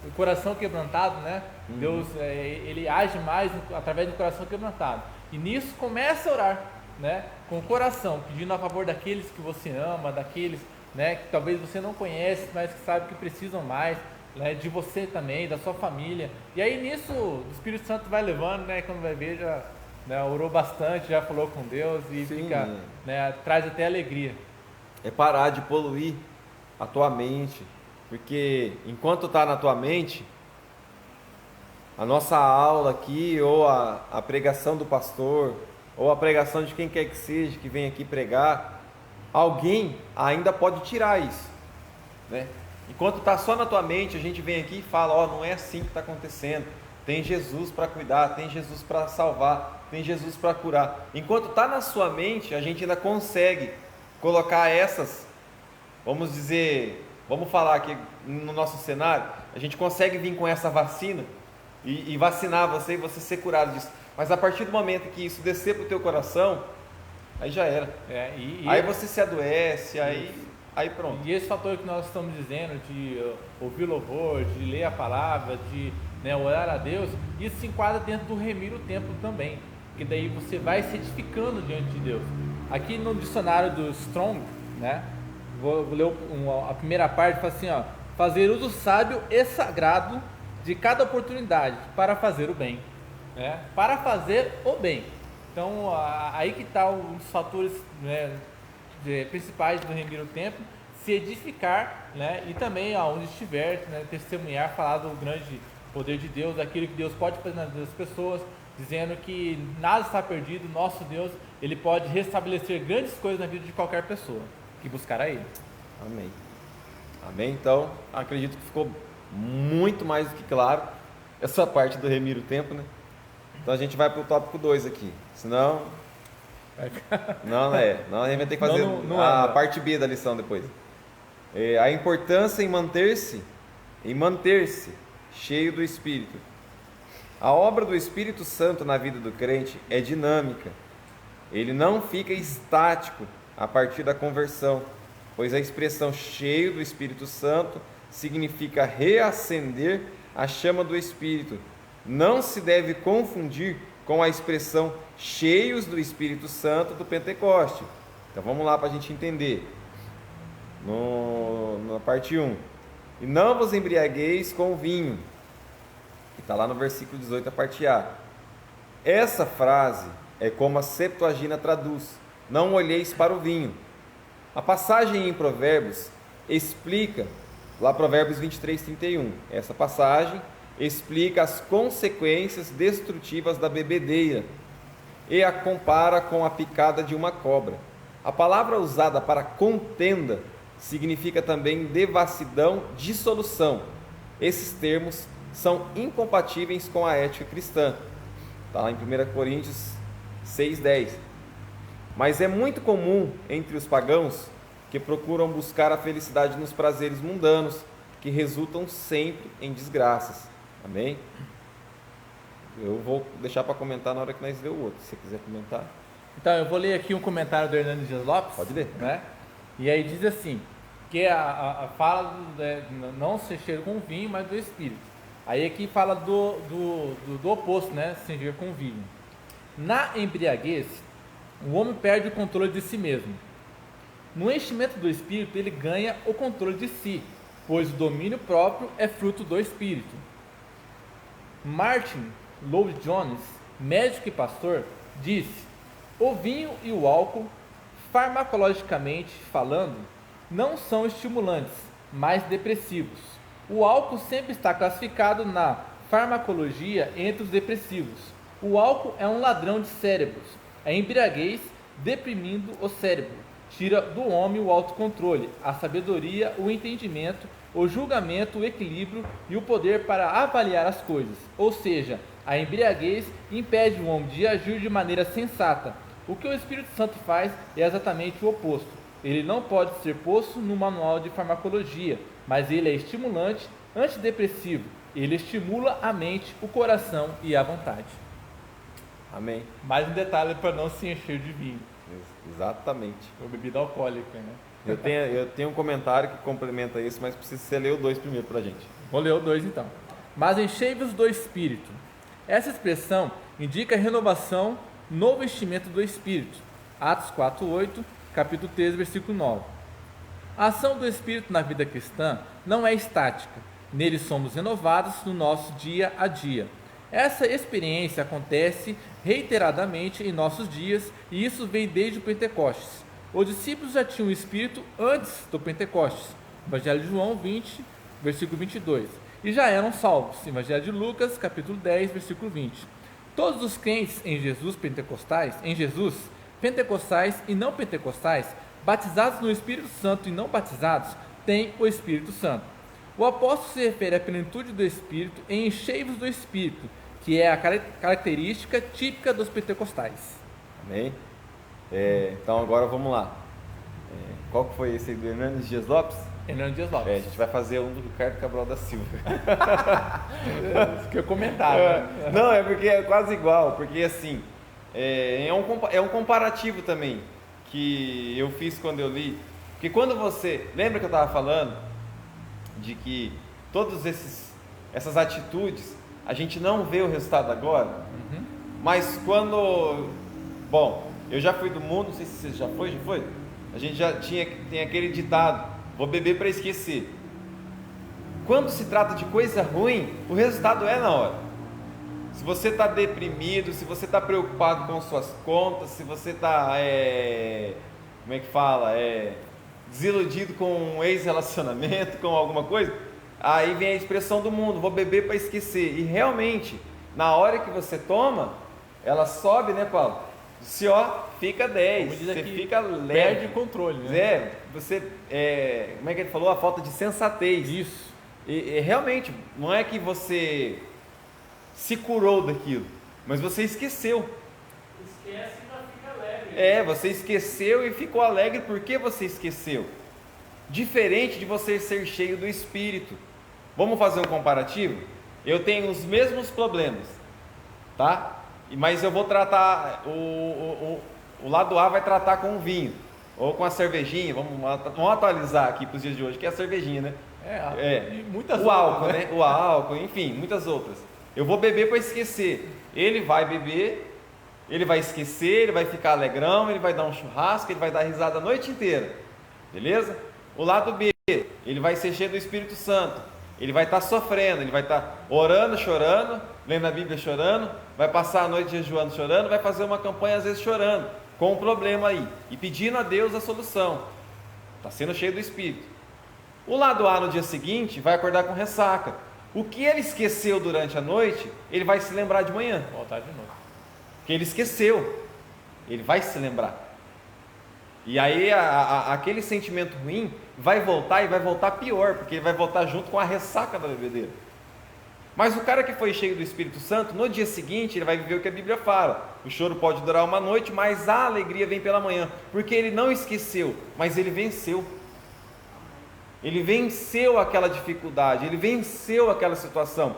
o coração quebrantado, né, Deus, ele age mais através do coração quebrantado. E nisso começa a orar, né, com o coração, pedindo a favor daqueles que você ama, daqueles, né, que talvez você não conhece, mas que sabe que precisam mais, né, de você também, da sua família. E aí nisso o Espírito Santo vai levando, né, quando vai ver já, né, orou bastante, já falou com Deus e Sim, fica, né, traz até alegria. É parar de poluir a tua mente, porque enquanto está na tua mente, a nossa aula aqui, ou a pregação do pastor, ou a pregação de quem quer que seja que vem aqui pregar, alguém ainda pode tirar isso, né? Enquanto está só na tua mente, a gente vem aqui e fala, ó, não é assim que está acontecendo, tem Jesus para cuidar, tem Jesus para salvar, tem Jesus para curar. Enquanto está na sua mente, a gente ainda consegue colocar essas, vamos dizer, vamos falar aqui no nosso cenário, a gente consegue vir com essa vacina e vacinar você e você ser curado disso. Mas a partir do momento que isso descer para o teu coração, aí já era. Aí você se adoece, aí pronto. E esse fator que nós estamos dizendo, de ouvir louvor, de ler a palavra, de, né, orar a Deus, isso se enquadra dentro do remir o templo também, porque daí você vai se edificando diante de Deus. Aqui no dicionário do Strong, né, vou ler a primeira parte, fala assim, ó, fazer uso sábio e sagrado de cada oportunidade para fazer o bem, né, para fazer o bem. Então aí que está um dos fatores, né, principais do remir o templo, se edificar, né, e também aonde estiver, né, testemunhar, falar do grande poder de Deus, daquilo que Deus pode fazer na vida das pessoas, dizendo que nada está perdido, nosso Deus, ele pode restabelecer grandes coisas na vida de qualquer pessoa que buscar a ele. Amém. Amém. Então, acredito que ficou muito mais do que claro essa parte do remir o templo, né? Então a gente vai para o tópico 2 aqui, senão não a gente vai ter que fazer a parte B da lição depois. A importância em manter-se cheio do Espírito. A obra do Espírito Santo na vida do crente é dinâmica. Ele não fica estático a partir da conversão, pois a expressão cheio do Espírito Santo significa reacender a chama do Espírito. Não se deve confundir com a expressão cheios do Espírito Santo do Pentecoste. Então vamos lá para a gente entender. Na parte 1. E não vos embriagueis com vinho, que está lá no versículo 18, a parte A. Essa frase é como a Septuaginta traduz: não olheis para o vinho. A passagem em Provérbios explica, lá Provérbios 23, 31, essa passagem explica as consequências destrutivas da bebedeira e a compara com a picada de uma cobra. A palavra usada para contenda significa também devassidão, dissolução. Esses termos são incompatíveis com a ética cristã. Está lá em 1 Coríntios 6,10. Mas é muito comum entre os pagãos que procuram buscar a felicidade nos prazeres mundanos, que resultam sempre em desgraças. Amém? Eu vou deixar para comentar na hora que nós ler o outro, se você quiser comentar. Então, eu vou ler aqui um comentário do Hernando Dias Lopes. Pode ler. Né? E aí diz assim, que a fala não se cheira com vinho, mas do Espírito. Aí aqui fala do oposto, né? Se cheira com vinho. Na embriaguez, o homem perde o controle de si mesmo. No enchimento do Espírito, ele ganha o controle de si, pois o domínio próprio é fruto do Espírito. Martin Lloyd-Jones, médico e pastor, disse: o vinho e o álcool, farmacologicamente falando, não são estimulantes, mas depressivos. O álcool sempre está classificado na farmacologia entre os depressivos. O álcool é um ladrão de cérebros. A embriaguez, deprimindo o cérebro, tira do homem o autocontrole, a sabedoria, o entendimento, o julgamento, o equilíbrio e o poder para avaliar as coisas. Ou seja, a embriaguez impede o homem de agir de maneira sensata. O que o Espírito Santo faz é exatamente o oposto. Ele não pode ser posto no manual de farmacologia, mas ele é estimulante antidepressivo. Ele estimula a mente, o coração e a vontade. Amém. Mais um detalhe para não se encher de vinho. Exatamente. Ou bebida alcoólica, né? Eu tenho um comentário que complementa isso, mas precisa você ler o 2 primeiro pra gente. Vou ler o 2 então. Mas enchei-vos do Espírito. Essa expressão indica a renovação, novo enchimento do Espírito. Atos 4:8, capítulo 13, versículo 9. A ação do Espírito na vida cristã não é estática. Nele somos renovados no nosso dia a dia. Essa experiência acontece reiteradamente em nossos dias e isso vem desde o Pentecostes. Os discípulos já tinham o Espírito antes do Pentecostes. Evangelho de João 20, versículo 22. E já eram salvos. Evangelho de Lucas, capítulo 10, versículo 20. Todos os crentes em Jesus pentecostais e não pentecostais, batizados no Espírito Santo e não batizados, têm o Espírito Santo. O apóstolo se refere à plenitude do Espírito em enchei-vos do Espírito, que é a característica típica dos pentecostais. Amém? Então agora vamos lá. Qual que foi esse do Hernandes Dias Lopes? Hernandes Dias Lopes. A gente vai fazer um do Ricardo Cabral da Silva. Isso que eu comentava. Não, é porque é quase igual, porque assim, é um comparativo também, que eu fiz quando eu li. Porque quando você, lembra que eu estava falando de que todas essas atitudes, a gente não vê o resultado agora, mas quando, bom, eu já fui do mundo, não sei se você já foi? A gente já tem aquele ditado, vou beber para esquecer. Quando se trata de coisa ruim, o resultado é na hora. Se você está deprimido, se você está preocupado com suas contas, se você está, como é que fala, desiludido com um ex-relacionamento, com alguma coisa, aí vem a expressão do mundo, vou beber para esquecer. E realmente, na hora que você toma, ela sobe, né, Paulo? Se fica 10, você fica leve. Perde o controle, né? Você, como é que ele falou? A falta de sensatez. Isso. E realmente, não é que você se curou daquilo, mas você esqueceu. Esquece e não fica alegre. Você esqueceu e ficou alegre porque você esqueceu. Diferente de você ser cheio do Espírito. Vamos fazer um comparativo? Eu tenho os mesmos problemas, tá? Mas eu vou tratar, o lado A vai tratar com o vinho, ou com a cervejinha, vamos atualizar aqui para os dias de hoje, que é a cervejinha, né? E muitas o outras, álcool, né? O álcool, enfim, muitas outras. Eu vou beber para esquecer. Ele vai beber, ele vai esquecer, ele vai ficar alegrão, ele vai dar um churrasco, ele vai dar risada a noite inteira, beleza? O lado B, ele vai ser cheio do Espírito Santo. Ele vai estar sofrendo, ele vai estar orando, chorando, lendo a Bíblia chorando, vai passar a noite jejuando chorando, vai fazer uma campanha às vezes chorando, com um problema aí, e pedindo a Deus a solução. Está sendo cheio do Espírito. O lado A no dia seguinte vai acordar com ressaca. O que ele esqueceu durante a noite, ele vai se lembrar de manhã. Voltar de novo. Porque ele esqueceu, ele vai se lembrar. E aí aquele sentimento ruim vai voltar e vai voltar pior, porque ele vai voltar junto com a ressaca da bebedeira. Mas o cara que foi cheio do Espírito Santo, no dia seguinte ele vai viver o que a Bíblia fala. O choro pode durar uma noite, mas a alegria vem pela manhã, porque ele não esqueceu, mas ele venceu. Ele venceu aquela dificuldade, ele venceu aquela situação.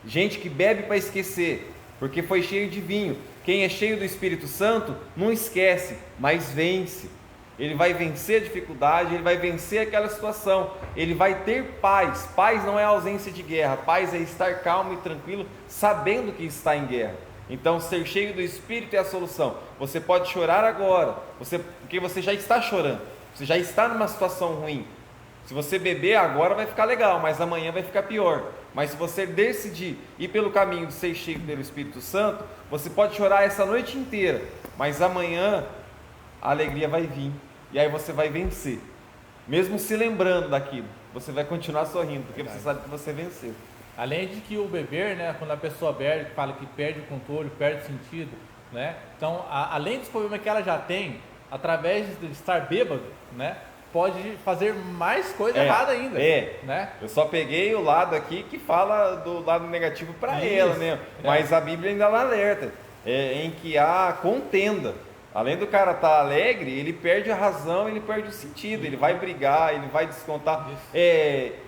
Gente que bebe para esquecer, porque foi cheio de vinho. Quem é cheio do Espírito Santo não esquece, mas vence. Ele vai vencer a dificuldade, ele vai vencer aquela situação, ele vai ter paz. Paz não é ausência de guerra, paz é estar calmo e tranquilo, sabendo que está em guerra. Então, ser cheio do Espírito é a solução. Você pode chorar agora, porque você já está chorando, você já está numa situação ruim. Se você beber agora vai ficar legal, mas amanhã vai ficar pior. Mas se você decidir ir pelo caminho de ser cheio pelo Espírito Santo, você pode chorar essa noite inteira, mas amanhã a alegria vai vir. E aí você vai vencer. Mesmo se lembrando daquilo, você vai continuar sorrindo, porque você sabe que você venceu. Além de que o beber, né, quando a pessoa bebe, fala que perde o controle, perde o sentido, né? Então, além dos problemas que ela já tem, através de estar bêbado, né, pode fazer mais coisa errada ainda. Né? Eu só peguei o lado aqui que fala do lado negativo para ela, né? Mas a Bíblia ainda alerta em que há contenda. Além do cara estar alegre, ele perde a razão, ele perde o sentido, ele vai brigar, ele vai descontar.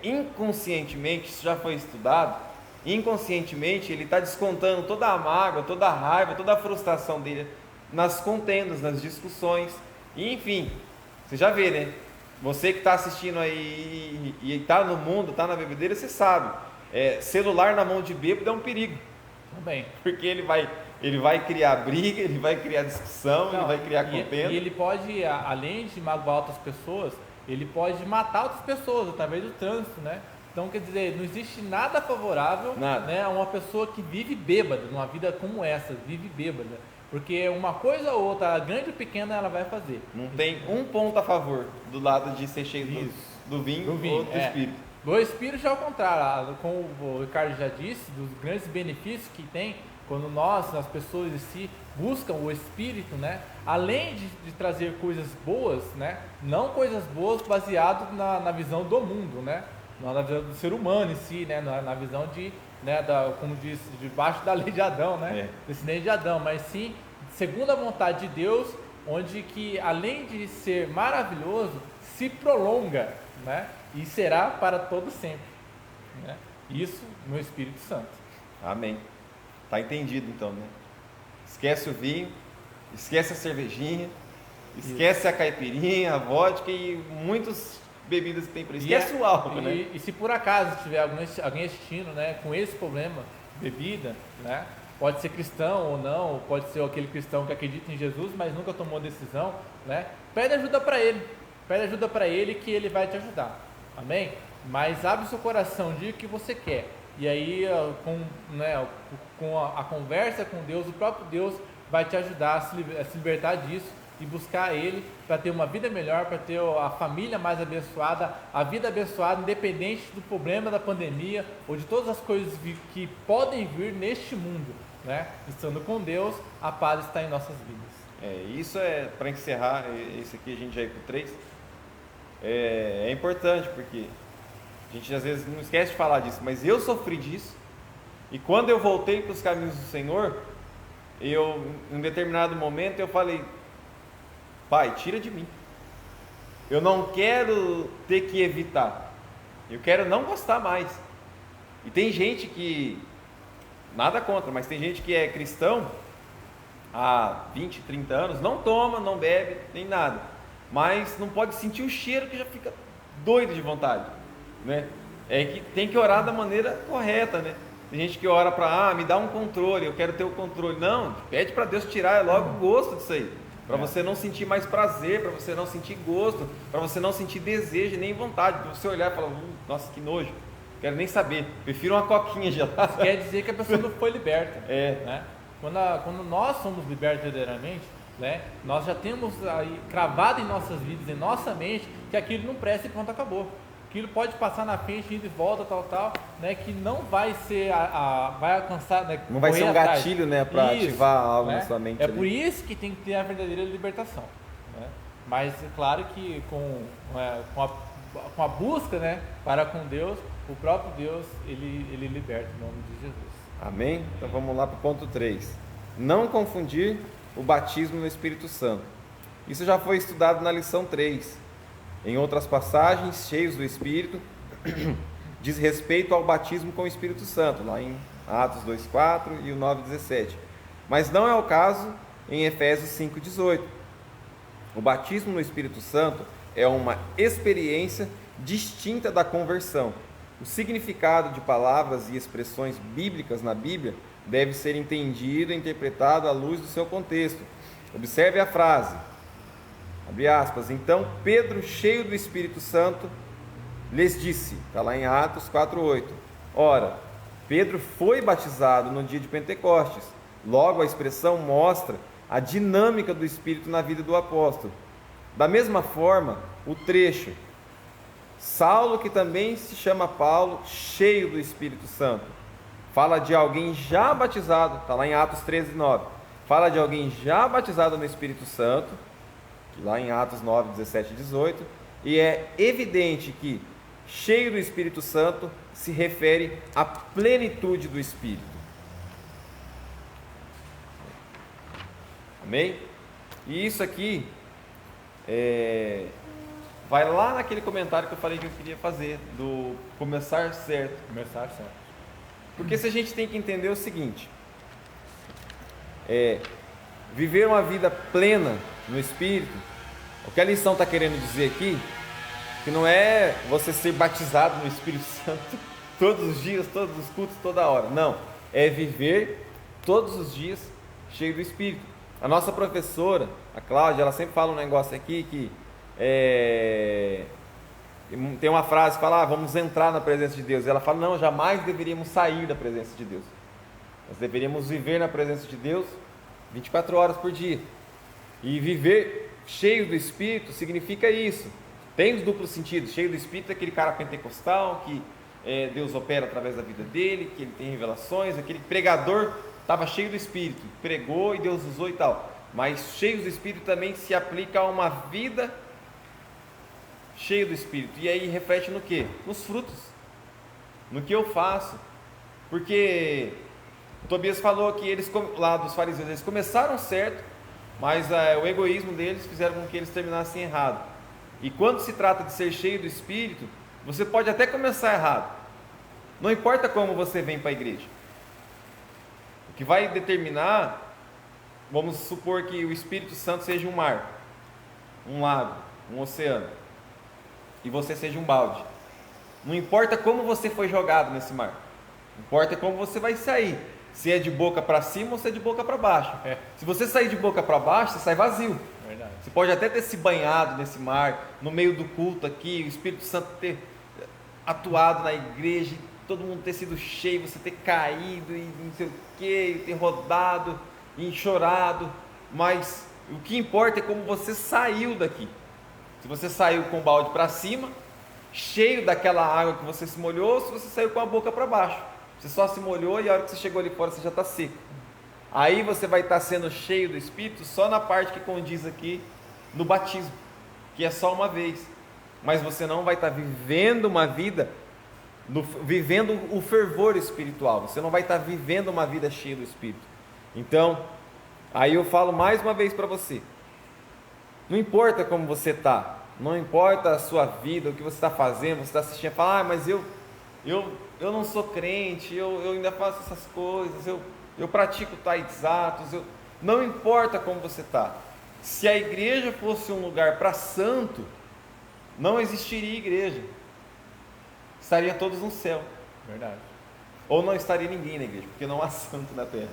Inconscientemente, isso já foi estudado, inconscientemente ele está descontando toda a mágoa, toda a raiva, toda a frustração dele nas contendas, nas discussões, e, enfim, você já vê, né? Você que está assistindo aí e está no mundo, está na bebedeira, você sabe, celular na mão de bêbado é um perigo. Também. Porque ele vai criar briga, ele vai criar discussão, ele vai criar contenda. E ele pode, além de magoar outras pessoas, ele pode matar outras pessoas através do trânsito, né? Então, quer dizer, não existe nada favorável, né, a uma pessoa que vive bêbada, numa vida como essa, vive bêbada. Porque uma coisa ou outra, grande ou pequena, ela vai fazer. Não tem um ponto a favor do lado de ser cheio do vinho ou do espírito. Do espírito já é o contrário, como o Ricardo já disse, dos grandes benefícios que tem quando as pessoas em si, buscam o espírito, né? Além de trazer coisas boas, né? Não coisas boas baseado na visão do mundo, né? Na visão do ser humano em si, né? Na visão como diz, debaixo da lei de Adão, né? Descendente de Adão, mas sim segundo a vontade de Deus, onde que além de ser maravilhoso, se prolonga, né? E será para todo sempre, né? Isso no Espírito Santo. Amém. Tá entendido então, né? Esquece o vinho, esquece a cervejinha, esquece a caipirinha, a vodka e muitas bebidas que tem por aí. Esquece o álcool, né? E se por acaso tiver alguém assistindo, né, com esse problema, bebida, né? Pode ser cristão ou não, ou pode ser aquele cristão que acredita em Jesus, mas nunca tomou decisão, né? Pede ajuda para ele. Pede ajuda para ele que ele vai te ajudar. Amém? Mas abre seu coração, diga o que você quer. E aí, com a conversa com Deus, o próprio Deus vai te ajudar a se libertar disso e buscar Ele para ter uma vida melhor, para ter a família mais abençoada, a vida abençoada, independente do problema da pandemia ou de todas as coisas que podem vir neste mundo, né? Estando com Deus, a paz está em nossas vidas. Isso para encerrar, esse aqui a gente já ir para o 3, é importante porque a gente às vezes não esquece de falar disso, mas eu sofri disso, e quando eu voltei para os caminhos do Senhor, em um determinado momento eu falei: Pai, tira de mim, eu não quero ter que evitar, eu quero não gostar mais. E tem gente que, nada contra, mas tem gente que é cristão há 20, 30 anos, não toma, não bebe, nem nada, mas não pode sentir o cheiro que já fica doido de vontade, né? Que tem que orar da maneira correta, né? Tem gente que ora para, me dá um controle, eu quero ter o controle. Não, pede para Deus tirar logo o gosto disso aí, para você não sentir mais prazer, para você não sentir gosto, para você não sentir desejo nem vontade, para você olhar e falar: nossa, que nojo, quero nem saber, prefiro uma coquinha gelada. Quer dizer que a pessoa não foi liberta. Né? Quando nós somos libertos verdadeiramente, né, nós já temos aí cravado em nossas vidas, em nossa mente, que aquilo não presta e pronto, acabou. Aquilo pode passar na frente, indo e volta, tal, né, que não vai ser vai alcançar, né, não vai ser um gatilho, né, para ativar algo, né, na sua mente. Por isso que tem que ter a verdadeira libertação, né? Mas é claro que com a busca, né, para com Deus, o próprio Deus, ele liberta em nome de Jesus. Amém? Então vamos lá para o ponto 3. Não confundir o batismo no Espírito Santo. Isso já foi estudado na lição 3. Em outras passagens, cheios do Espírito, diz respeito ao batismo com o Espírito Santo, lá em Atos 2,4 e o 9,17. Mas não é o caso em Efésios 5,18. O batismo no Espírito Santo é uma experiência distinta da conversão. O significado de palavras e expressões bíblicas na Bíblia deve ser entendido e interpretado à luz do seu contexto. Observe a frase, abre aspas: então Pedro, cheio do Espírito Santo, lhes disse, está lá em Atos 4,8. Ora, Pedro foi batizado no dia de Pentecostes. Logo, a expressão mostra a dinâmica do Espírito na vida do apóstolo. Da mesma forma, o trecho, Saulo, que também se chama Paulo, cheio do Espírito Santo, fala de alguém já batizado, está lá em Atos 13,9. Fala de alguém já batizado no Espírito Santo, lá em Atos 9, 17 e 18, e é evidente que cheio do Espírito Santo se refere à plenitude do Espírito. Amém? E isso aqui vai lá naquele comentário que eu falei que eu queria fazer, do começar certo. Começar certo. Porque se a gente tem que entender o seguinte, viver uma vida plena no Espírito, o que a lição está querendo dizer aqui, que não é você ser batizado no Espírito Santo todos os dias, todos os cultos, toda hora. Não, é viver todos os dias cheio do Espírito. A nossa professora, a Cláudia, ela sempre fala um negócio aqui que tem uma frase que fala, vamos entrar na presença de Deus. E ela fala, não, jamais deveríamos sair da presença de Deus. Nós deveríamos viver na presença de Deus 24 horas por dia. E viver cheio do Espírito significa isso. Tem os duplos sentidos. Cheio do Espírito é aquele cara pentecostal que Deus opera através da vida dele, que ele tem revelações, aquele pregador estava cheio do Espírito, pregou e Deus usou e tal. Mas cheio do Espírito também se aplica a uma vida cheio do Espírito. E aí reflete no quê? Nos frutos, no que eu faço. Porque o Tobias falou que eles, lá dos fariseus, eles começaram certo, mas o egoísmo deles fizeram com que eles terminassem errado. E quando se trata de ser cheio do Espírito, você pode até começar errado, não importa como você vem para a igreja. O que vai determinar, vamos supor que o Espírito Santo seja um mar, um lago, um oceano, e você seja um balde. Não importa como você foi jogado nesse mar, importa como você vai sair. Se é de boca para cima ou se é de boca para baixo. Se você sair de boca para baixo, você sai vazio. Verdade. Você pode até ter se banhado nesse mar, no meio do culto aqui, o Espírito Santo ter atuado na igreja, todo mundo ter sido cheio, você ter caído e não sei o que, ter rodado e chorado, mas o que importa é como você saiu daqui. Se você saiu com o balde para cima, cheio daquela água que você se molhou, ou se você saiu com a boca para baixo, você só se molhou e a hora que você chegou ali fora você já está seco. Aí você vai estar sendo cheio do Espírito só na parte que condiz aqui no batismo, que é só uma vez, mas você não vai estar vivendo uma vida, vivendo o fervor espiritual, você não vai estar vivendo uma vida cheia do Espírito. Então, aí eu falo mais uma vez para você, não importa como você está, não importa a sua vida, o que você está fazendo, você está assistindo, fala, mas eu não sou crente, eu ainda faço essas coisas, eu pratico tais atos, não importa como você está. Se a igreja fosse um lugar para santo, não existiria igreja, estariam todos no céu. Verdade. Ou não estaria ninguém na igreja, porque não há santo na terra.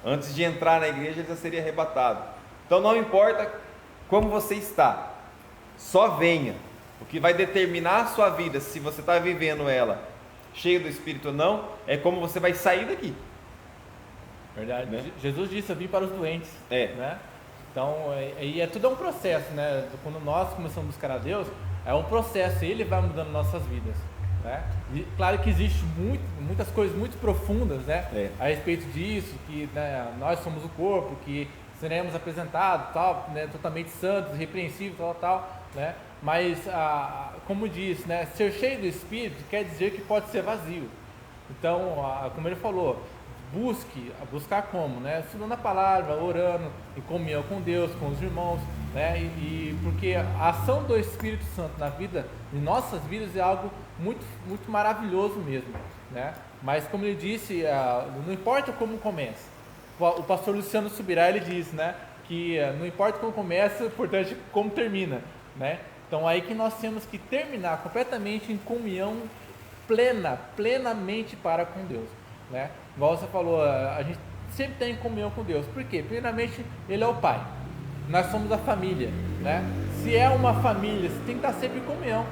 Antes de entrar na igreja, ele já seria arrebatado. Então não importa como você está, só venha. O que vai determinar a sua vida, se você está vivendo ela cheio do Espírito ou não, é como você vai sair daqui. Verdade. Né? Jesus disse, eu vim para os doentes. Né? Então, tudo um processo, né? Quando nós começamos a buscar a Deus, é um processo, Ele vai mudando nossas vidas. Né? E, claro que existe muitas coisas muito profundas, né? A respeito disso, que né, nós somos o corpo, que seremos apresentados, tal, né, totalmente santos, irrepreensíveis, tal, né? Mas, como diz, né, ser cheio do Espírito quer dizer que pode ser vazio. Então, como ele falou, buscar como, né? Estudando a palavra, orando, em comunhão com Deus, com os irmãos, né? E porque a ação do Espírito Santo na vida, em nossas vidas, é algo muito, muito maravilhoso mesmo, né? Mas como ele disse, não importa como começa. O pastor Luciano Subirá, ele diz, né, que não importa como começa, o importante é como termina, né? Então aí que nós temos que terminar completamente em comunhão plenamente para com Deus, né? Igual você falou, a gente sempre tem comunhão com Deus. Por quê? Primeiramente, Ele é o Pai. Nós somos a família, né? Se é uma família, você tem que estar sempre em comunhão,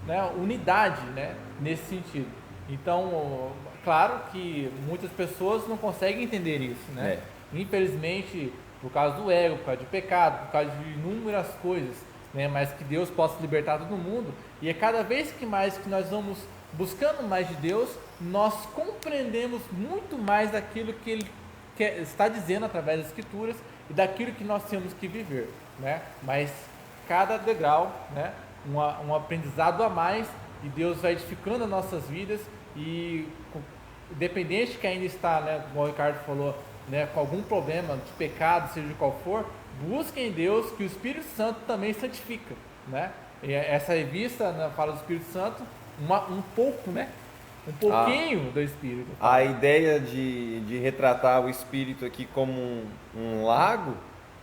né? Unidade, né? Nesse sentido. Então, claro que muitas pessoas não conseguem entender isso, né? Infelizmente, por causa do ego, por causa de pecado, por causa de inúmeras coisas, né? Mas que Deus possa libertar todo mundo. E é cada vez que mais que nós vamos buscando mais de Deus, nós compreendemos muito mais daquilo que Ele está dizendo através das Escrituras e daquilo que nós temos que viver, né? Mas cada degrau, né? Um aprendizado a mais, e Deus vai edificando as nossas vidas, e independente que ainda está, né, como o Ricardo falou, né, com algum problema de pecado, seja qual for, busquem em Deus, que o Espírito Santo também santifica, né? E essa revista, né, fala do Espírito Santo, um pouco, né? Um pouquinho do Espírito. A ideia de retratar o Espírito aqui como um lago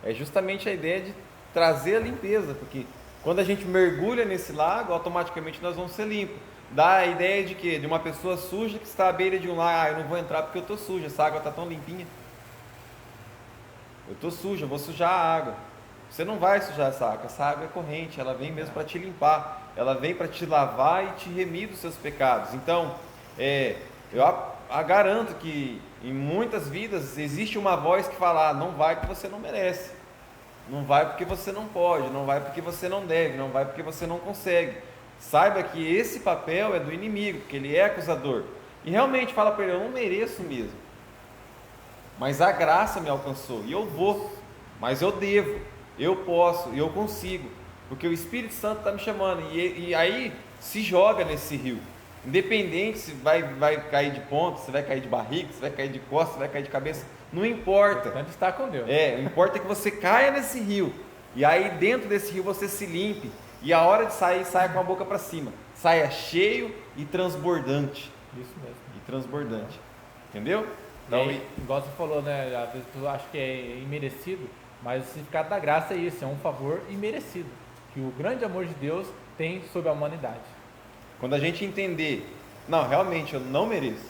é justamente a ideia de trazer a limpeza, porque quando a gente mergulha nesse lago, automaticamente nós vamos ser limpos. Dá a ideia de quê? De uma pessoa suja que está à beira de um lago. Eu não vou entrar porque eu estou suja, essa água está tão limpinha. Eu estou suja, eu vou sujar a água. Você não vai sujar essa água é corrente, ela vem mesmo para te limpar, ela vem para te lavar e te remir dos seus pecados. Então, eu garanto que em muitas vidas existe uma voz que fala: não vai porque você não merece, não vai porque você não pode, não vai porque você não deve, não vai porque você não consegue. Saiba que esse papel é do inimigo, porque ele é acusador. E realmente fala para ele: eu não mereço mesmo, mas a graça me alcançou, e eu vou, mas eu devo, eu posso, eu consigo, porque o Espírito Santo está me chamando. E aí se joga nesse rio, independente se vai cair de ponta, se vai cair de barriga, se vai cair de costas, se vai cair de cabeça, não importa. Onde está com Deus. O importa é que você caia nesse rio, e aí dentro desse rio você se limpe, e a hora de sair, saia com a boca para cima, saia cheio e transbordante. Isso mesmo. E transbordante, entendeu? Então, igual você falou, né? Às vezes eu acho que é imerecido, mas o significado da graça é isso, é um favor imerecido, que o grande amor de Deus tem sobre a humanidade. Quando a gente entender, não, realmente eu não mereço,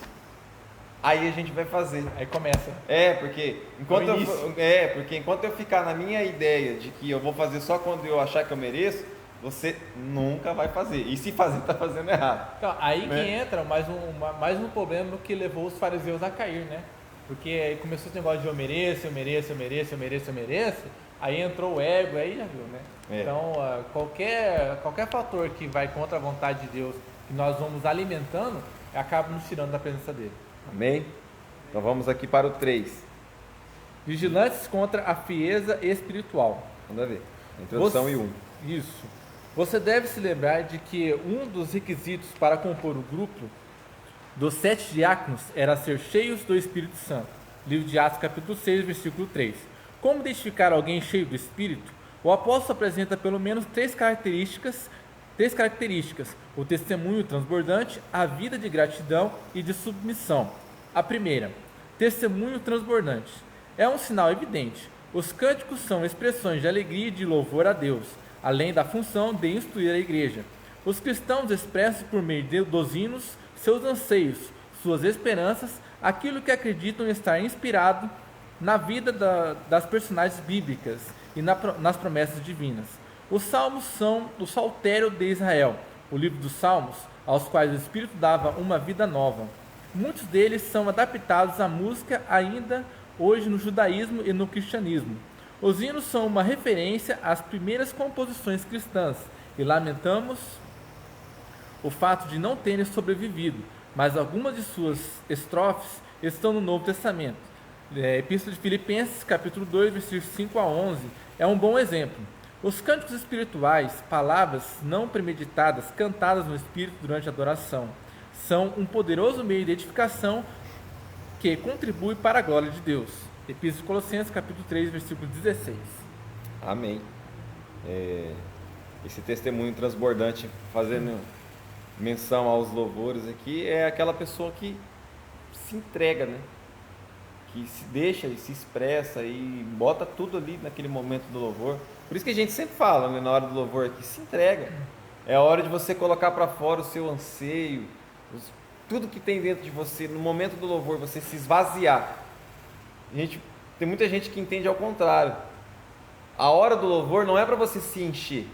aí a gente vai fazer. Aí começa. Porque enquanto eu ficar na minha ideia de que eu vou fazer só quando eu achar que eu mereço, você nunca vai fazer. E se fazer, está fazendo errado. Então, aí que entra mais um problema que levou os fariseus a cair, né? Porque aí começou esse negócio de eu mereço, aí entrou o ego, aí já viu, né? Então, qualquer fator que vai contra a vontade de Deus, que nós vamos alimentando, acaba nos tirando da presença dele. Amém? Então vamos aqui para o 3. Vigilantes contra a frieza espiritual. Vamos ver. Introdução e 1. Isso. Você deve se lembrar de que um dos requisitos para compor o grupo dos 7 diáconos era ser cheios do Espírito Santo. Livro de Atos, capítulo 6, versículo 3. Como identificar alguém cheio do Espírito? O apóstolo apresenta pelo menos três características: o testemunho transbordante, a vida de gratidão e de submissão. A primeira, testemunho transbordante. É um sinal evidente. Os cânticos são expressões de alegria e de louvor a Deus, além da função de instruir a igreja. Os cristãos expressam por meio dos hinos seus anseios, suas esperanças, aquilo que acreditam estar inspirado na vida das personagens bíblicas e nas promessas divinas. Os salmos são o saltério de Israel, o livro dos salmos, aos quais o Espírito dava uma vida nova. Muitos deles são adaptados à música ainda hoje no judaísmo e no cristianismo. Os hinos são uma referência às primeiras composições cristãs e lamentamos o fato de não terem sobrevivido, mas algumas de suas estrofes estão no Novo Testamento. Epístola de Filipenses, capítulo 2, versículos 5 a 11, é um bom exemplo. Os cânticos espirituais, palavras não premeditadas, cantadas no Espírito durante a adoração, são um poderoso meio de edificação que contribui para a glória de Deus. Epístola de Colossenses, capítulo 3, versículo 16. Amém. Esse testemunho transbordante, fazendo menção aos louvores aqui, é aquela pessoa que se entrega, né? Que se deixa e se expressa e bota tudo ali naquele momento do louvor. Por isso que a gente sempre fala, né, na hora do louvor aqui, se entrega. É a hora de você colocar para fora o seu anseio, tudo que tem dentro de você, no momento do louvor, você se esvaziar. Tem muita gente que entende ao contrário. A hora do louvor não é para você se encher,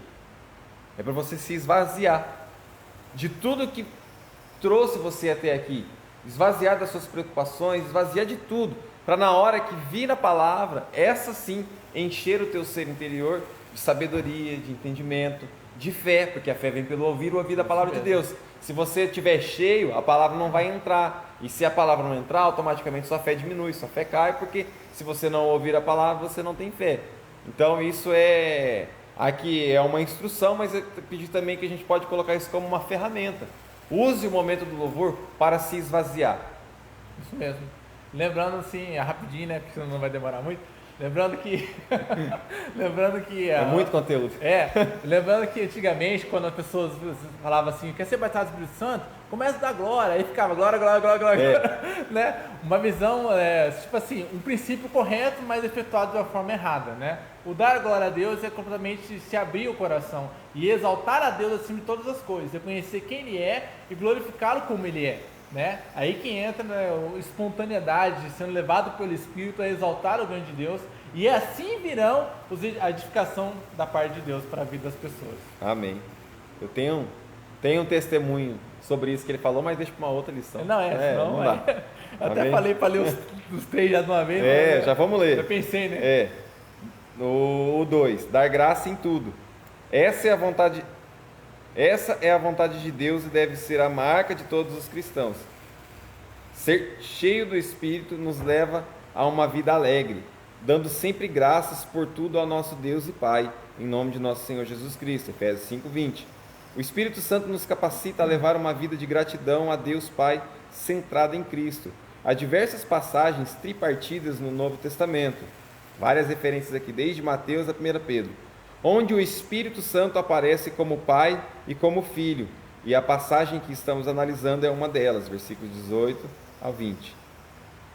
é para você se esvaziar de tudo que trouxe você até aqui, esvaziar das suas preocupações, esvaziar de tudo, para na hora que vir a palavra, essa sim, encher o teu ser interior de sabedoria, de entendimento, de fé, porque a fé vem pelo ouvir, o ouvir da palavra de Deus. Se você estiver cheio, a palavra não vai entrar, e se a palavra não entrar, automaticamente sua fé diminui, sua fé cai, porque se você não ouvir a palavra, você não tem fé. Então isso aqui é uma instrução, mas eu pedi também que a gente pode colocar isso como uma ferramenta. Use o momento do louvor para se esvaziar. Isso mesmo. Lembrando assim, rapidinho, né, porque não vai demorar muito, Lembrando que É muito conteúdo. lembrando que antigamente, quando as pessoas falavam assim, quer ser batizado do Espírito Santo, começa a dar glória, aí ficava glória, né? Uma visão, tipo assim, um princípio correto, mas efetuado de uma forma errada, né? O dar glória a Deus é completamente se abrir o coração e exaltar a Deus acima de todas as coisas, reconhecer quem Ele é e glorificá-lo como Ele é. Né? Aí que entra, né, a espontaneidade, sendo levado pelo Espírito a exaltar o grande Deus, e assim virão a edificação da parte de Deus para a vida das pessoas. Amém. Eu tenho um testemunho sobre isso que ele falou, mas deixa para uma outra lição. Não dá. Eu até falei para ler os 3 já de uma vez. Já vamos ler. Eu pensei, né? O 2, dar graça em tudo. Essa é a vontade de Deus e deve ser a marca de todos os cristãos. Ser cheio do Espírito nos leva a uma vida alegre, dando sempre graças por tudo ao nosso Deus e Pai, em nome de nosso Senhor Jesus Cristo. Efésios 5:20. O Espírito Santo nos capacita a levar uma vida de gratidão a Deus Pai, centrada em Cristo. Há diversas passagens tripartidas no Novo Testamento, várias referências aqui, desde Mateus a 1 Pedro, onde o Espírito Santo aparece como Pai e como Filho, e a passagem que estamos analisando é uma delas, versículos 18 ao 20.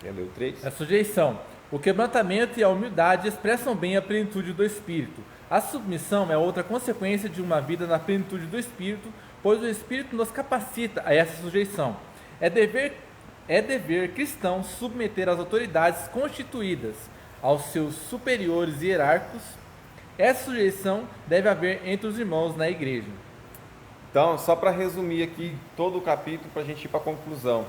Quer ler o 3? A sujeição. O quebrantamento e a humildade expressam bem a plenitude do Espírito. A submissão é outra consequência de uma vida na plenitude do Espírito, pois o Espírito nos capacita a essa sujeição. É dever cristão submeter as autoridades constituídas aos seus superiores hierárquicos. Essa sujeição deve haver entre os irmãos na igreja. Então, só para resumir aqui todo o capítulo, para a gente ir para a conclusão.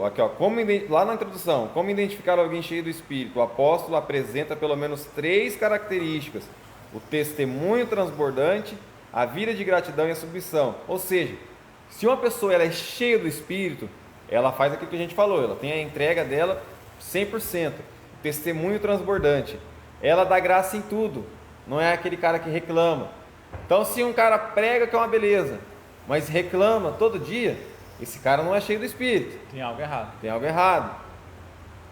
Aqui, ó, lá na introdução, como identificar alguém cheio do Espírito? O apóstolo apresenta pelo menos 3 características: o testemunho transbordante, a vida de gratidão e a submissão. Ou seja, se uma pessoa ela é cheia do Espírito, ela faz aquilo que a gente falou, ela tem a entrega dela 100%. Testemunho transbordante, ela dá graça em tudo, não é aquele cara que reclama. Então, se um cara prega que é uma beleza, mas reclama todo dia, esse cara não é cheio do Espírito. Tem algo errado.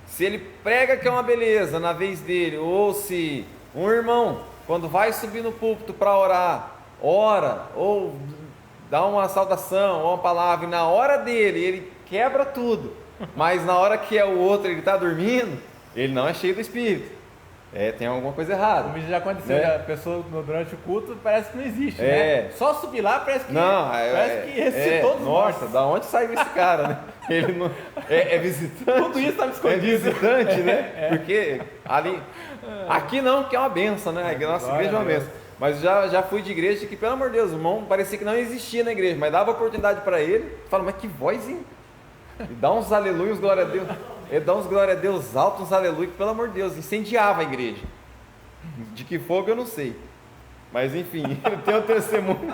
Se ele prega que é uma beleza na vez dele, ou se um irmão, quando vai subir no púlpito para orar, ora, ou dá uma saudação, ou uma palavra, e na hora dele ele quebra tudo, mas na hora que é o outro ele está dormindo, ele não é cheio do Espírito. Tem alguma coisa errada. Como já aconteceu, a pessoa durante o culto parece que não existe, né? Só subir lá parece que ressuscitou todos nós. Nossa, da onde saiu esse cara, né? Ele não, é visitante. Tudo isso estava escondido. É visitante, né? Porque aqui não, que é uma benção, né? A nossa igreja é uma benção. Mas já fui de igreja que, pelo amor de Deus, o irmão parecia que não existia na igreja, mas dava oportunidade para ele. Fala, mas que voz, hein? E dá uns aleluia, uns glória a Deus. Ele dá uns glória a Deus altos, uns aleluia, que pelo amor de Deus, incendiava a igreja. De que fogo eu não sei. Mas enfim, ele tem um testemunho.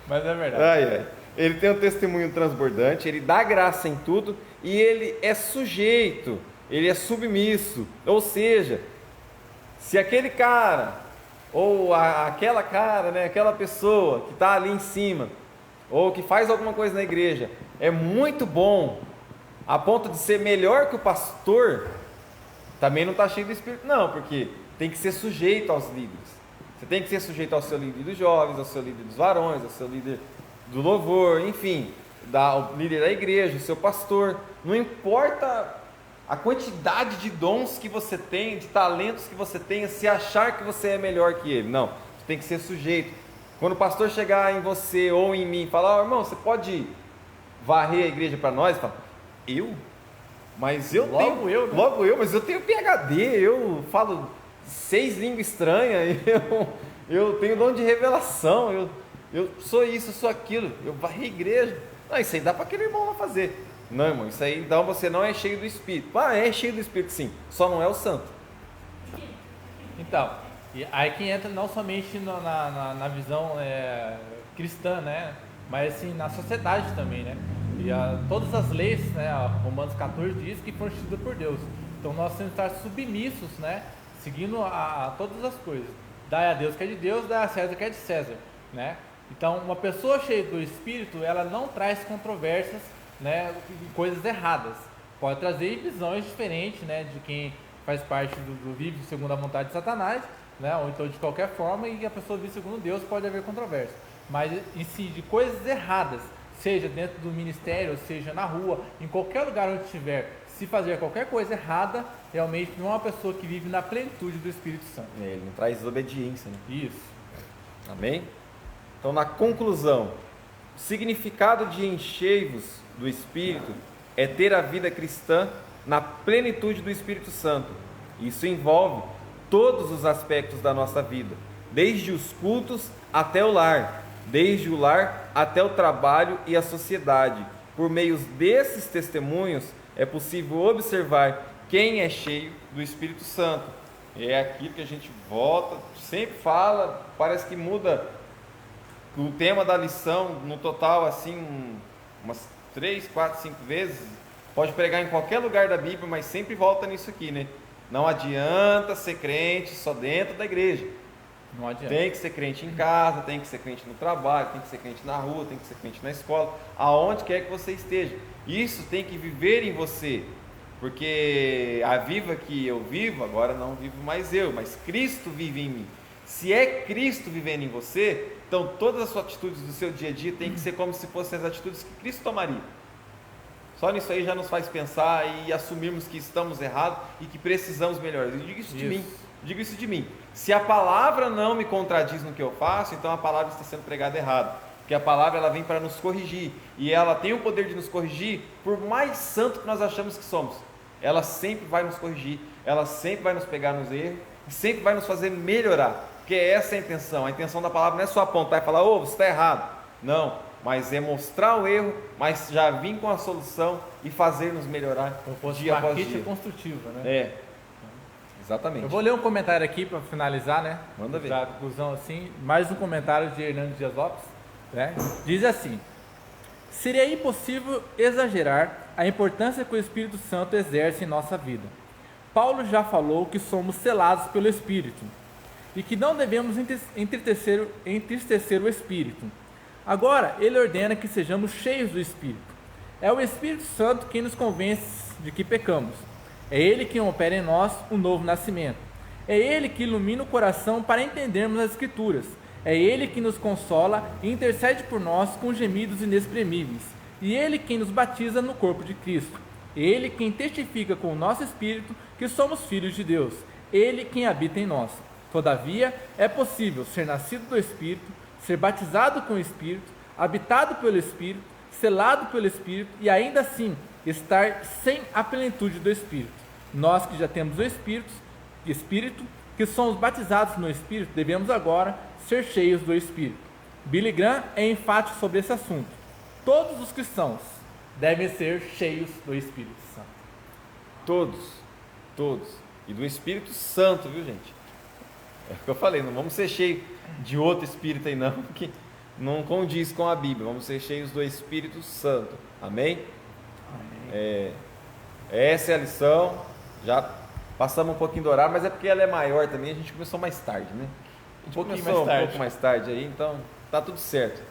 Mas é verdade. Ele tem um testemunho transbordante, ele dá graça em tudo e ele é sujeito, ele é submisso. Ou seja, se aquele cara, ou aquela cara, né, aquela pessoa que está ali em cima, ou que faz alguma coisa na igreja, é muito bom, a ponto de ser melhor que o pastor, também não está cheio do Espírito, não, porque tem que ser sujeito aos líderes. Você tem que ser sujeito ao seu líder dos jovens, ao seu líder dos varões, ao seu líder do louvor, enfim, ao líder da igreja, o seu pastor. Não importa a quantidade de dons que você tem, de talentos que você tenha, se achar que você é melhor que ele. Não, você tem que ser sujeito. Quando o pastor chegar em você ou em mim e falar, irmão, você pode varrer a igreja para nós? Fala, eu? Mas eu logo tenho, né? Logo eu, mas eu tenho PhD, eu falo 6 línguas estranhas, eu tenho dom de revelação, eu sou isso, eu sou aquilo, eu varrei a igreja. Não, isso aí dá para aquele irmão lá fazer. Não, irmão, isso aí então você não é cheio do Espírito. É cheio do Espírito sim, só não é o santo. Então, e aí que entra não somente na visão cristã, né? Mas assim, na sociedade também, né? E todas as leis, né? Romanos 14 diz que foram instituídas por Deus. Então nós temos que estar submissos, né? Seguindo a todas as coisas. Dai a Deus que é de Deus, dai a César que é de César, né? Então uma pessoa cheia do Espírito, ela não traz controvérsias, né? Coisas erradas. pode trazer visões diferentes, né, de quem faz parte do vive segundo a vontade de Satanás, né, ou então de qualquer forma, e a pessoa vive segundo Deus, pode haver controvérsia. Mas em si, de coisas erradas, seja dentro do ministério, seja na rua, em qualquer lugar onde estiver, se fazer qualquer coisa errada, realmente não é uma pessoa que vive na plenitude do Espírito Santo. Ele não traz desobediência, né? Isso. Amém? Então, na conclusão, o significado de enchei-vos do Espírito é ter a vida cristã na plenitude do Espírito Santo. Isso envolve todos os aspectos da nossa vida, desde os cultos até o lar, desde o lar até o trabalho e a sociedade. Por meio desses testemunhos, é possível observar quem é cheio do Espírito Santo. É aquilo que a gente volta, sempre fala, parece que muda o tema da lição no total, assim, umas 3, 4, 5 vezes. Pode pregar em qualquer lugar da Bíblia, mas sempre volta nisso aqui, né? Não adianta ser crente só dentro da igreja. Não adianta. Tem que ser crente em casa, tem que ser crente no trabalho, tem que ser crente na rua, tem que ser crente na escola, aonde quer que você esteja. Isso tem que viver em você, porque a vida que eu vivo, agora não vivo mais eu, mas Cristo vive em mim. Se é Cristo vivendo em você, então todas as suas atitudes do seu dia a dia tem que ser como se fossem as atitudes que Cristo tomaria. Só nisso aí já nos faz pensar e assumirmos que estamos errados e que precisamos melhorar. Eu digo isso de mim. Digo isso de mim. Se a palavra não me contradiz no que eu faço, então a palavra está sendo pregada errado. Porque a palavra ela vem para nos corrigir. E ela tem o poder de nos corrigir, por mais santo que nós achamos que somos. Ela sempre vai nos corrigir. Ela sempre vai nos pegar nos erros. Sempre vai nos fazer melhorar. Porque essa é a intenção. A intenção da palavra não é só apontar e falar, ô, você está errado. Não. Mas é mostrar o erro, mas já vir com a solução e fazer-nos melhorar dia após dia. Construtiva, né? É. Exatamente. Eu vou ler um comentário aqui para finalizar, né? Manda ver. Da conclusão, assim, mais um comentário de Hernando Dias Lopes, né? Diz assim: seria impossível exagerar a importância que o Espírito Santo exerce em nossa vida. Paulo já falou que somos selados pelo Espírito e que não devemos entristecer o Espírito. Agora, ele ordena que sejamos cheios do Espírito. É o Espírito Santo quem nos convence de que pecamos. É Ele quem opera em nós o novo nascimento. É Ele que ilumina o coração para entendermos as Escrituras. É Ele que nos consola e intercede por nós com gemidos inexprimíveis. E Ele quem nos batiza no corpo de Cristo. Ele quem testifica com o nosso Espírito que somos filhos de Deus. Ele quem habita em nós. Todavia, é possível ser nascido do Espírito, ser batizado com o Espírito, habitado pelo Espírito, selado pelo Espírito e ainda assim estar sem a plenitude do Espírito. Nós que já temos o Espírito, que somos batizados no Espírito, devemos agora ser cheios do Espírito. Billy Graham é enfático sobre esse assunto. Todos os cristãos devem ser cheios do Espírito Santo. Todos. E do Espírito Santo, viu, gente? É o que eu falei, não vamos ser cheios de outro Espírito aí não, que não condiz com a Bíblia. Vamos ser cheios do Espírito Santo. Amém? Essa é a lição. Já passamos um pouquinho do horário, mas é porque ela é maior também, a gente começou mais tarde, né? Um pouco mais tarde aí, então tá tudo certo.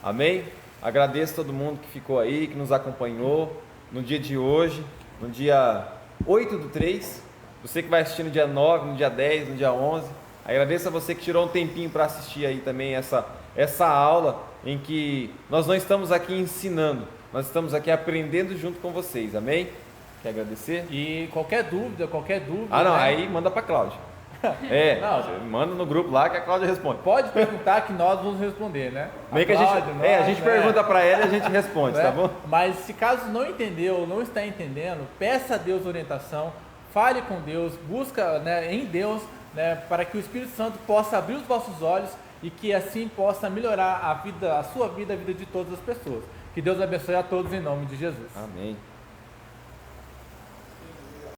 Amém? Agradeço a todo mundo que ficou aí, que nos acompanhou no dia de hoje, no dia 8/3, você que vai assistir no dia 9, no dia 10, no dia 11. Agradeço a você que tirou um tempinho para assistir aí também essa aula em que nós não estamos aqui ensinando, nós estamos aqui aprendendo junto com vocês, amém? Quer agradecer? E qualquer dúvida. Ah, não, né? aí manda para a Cláudia. Manda no grupo lá que a Cláudia responde. Pode perguntar que nós vamos responder, né? A gente pergunta para ela e a gente responde, né? Tá bom? Mas se caso não entendeu ou não está entendendo, peça a Deus orientação, fale com Deus, busca, né, em Deus, né, para que o Espírito Santo possa abrir os vossos olhos e que assim possa melhorar a sua vida, a vida de todas as pessoas. Que Deus abençoe a todos em nome de Jesus. Amém.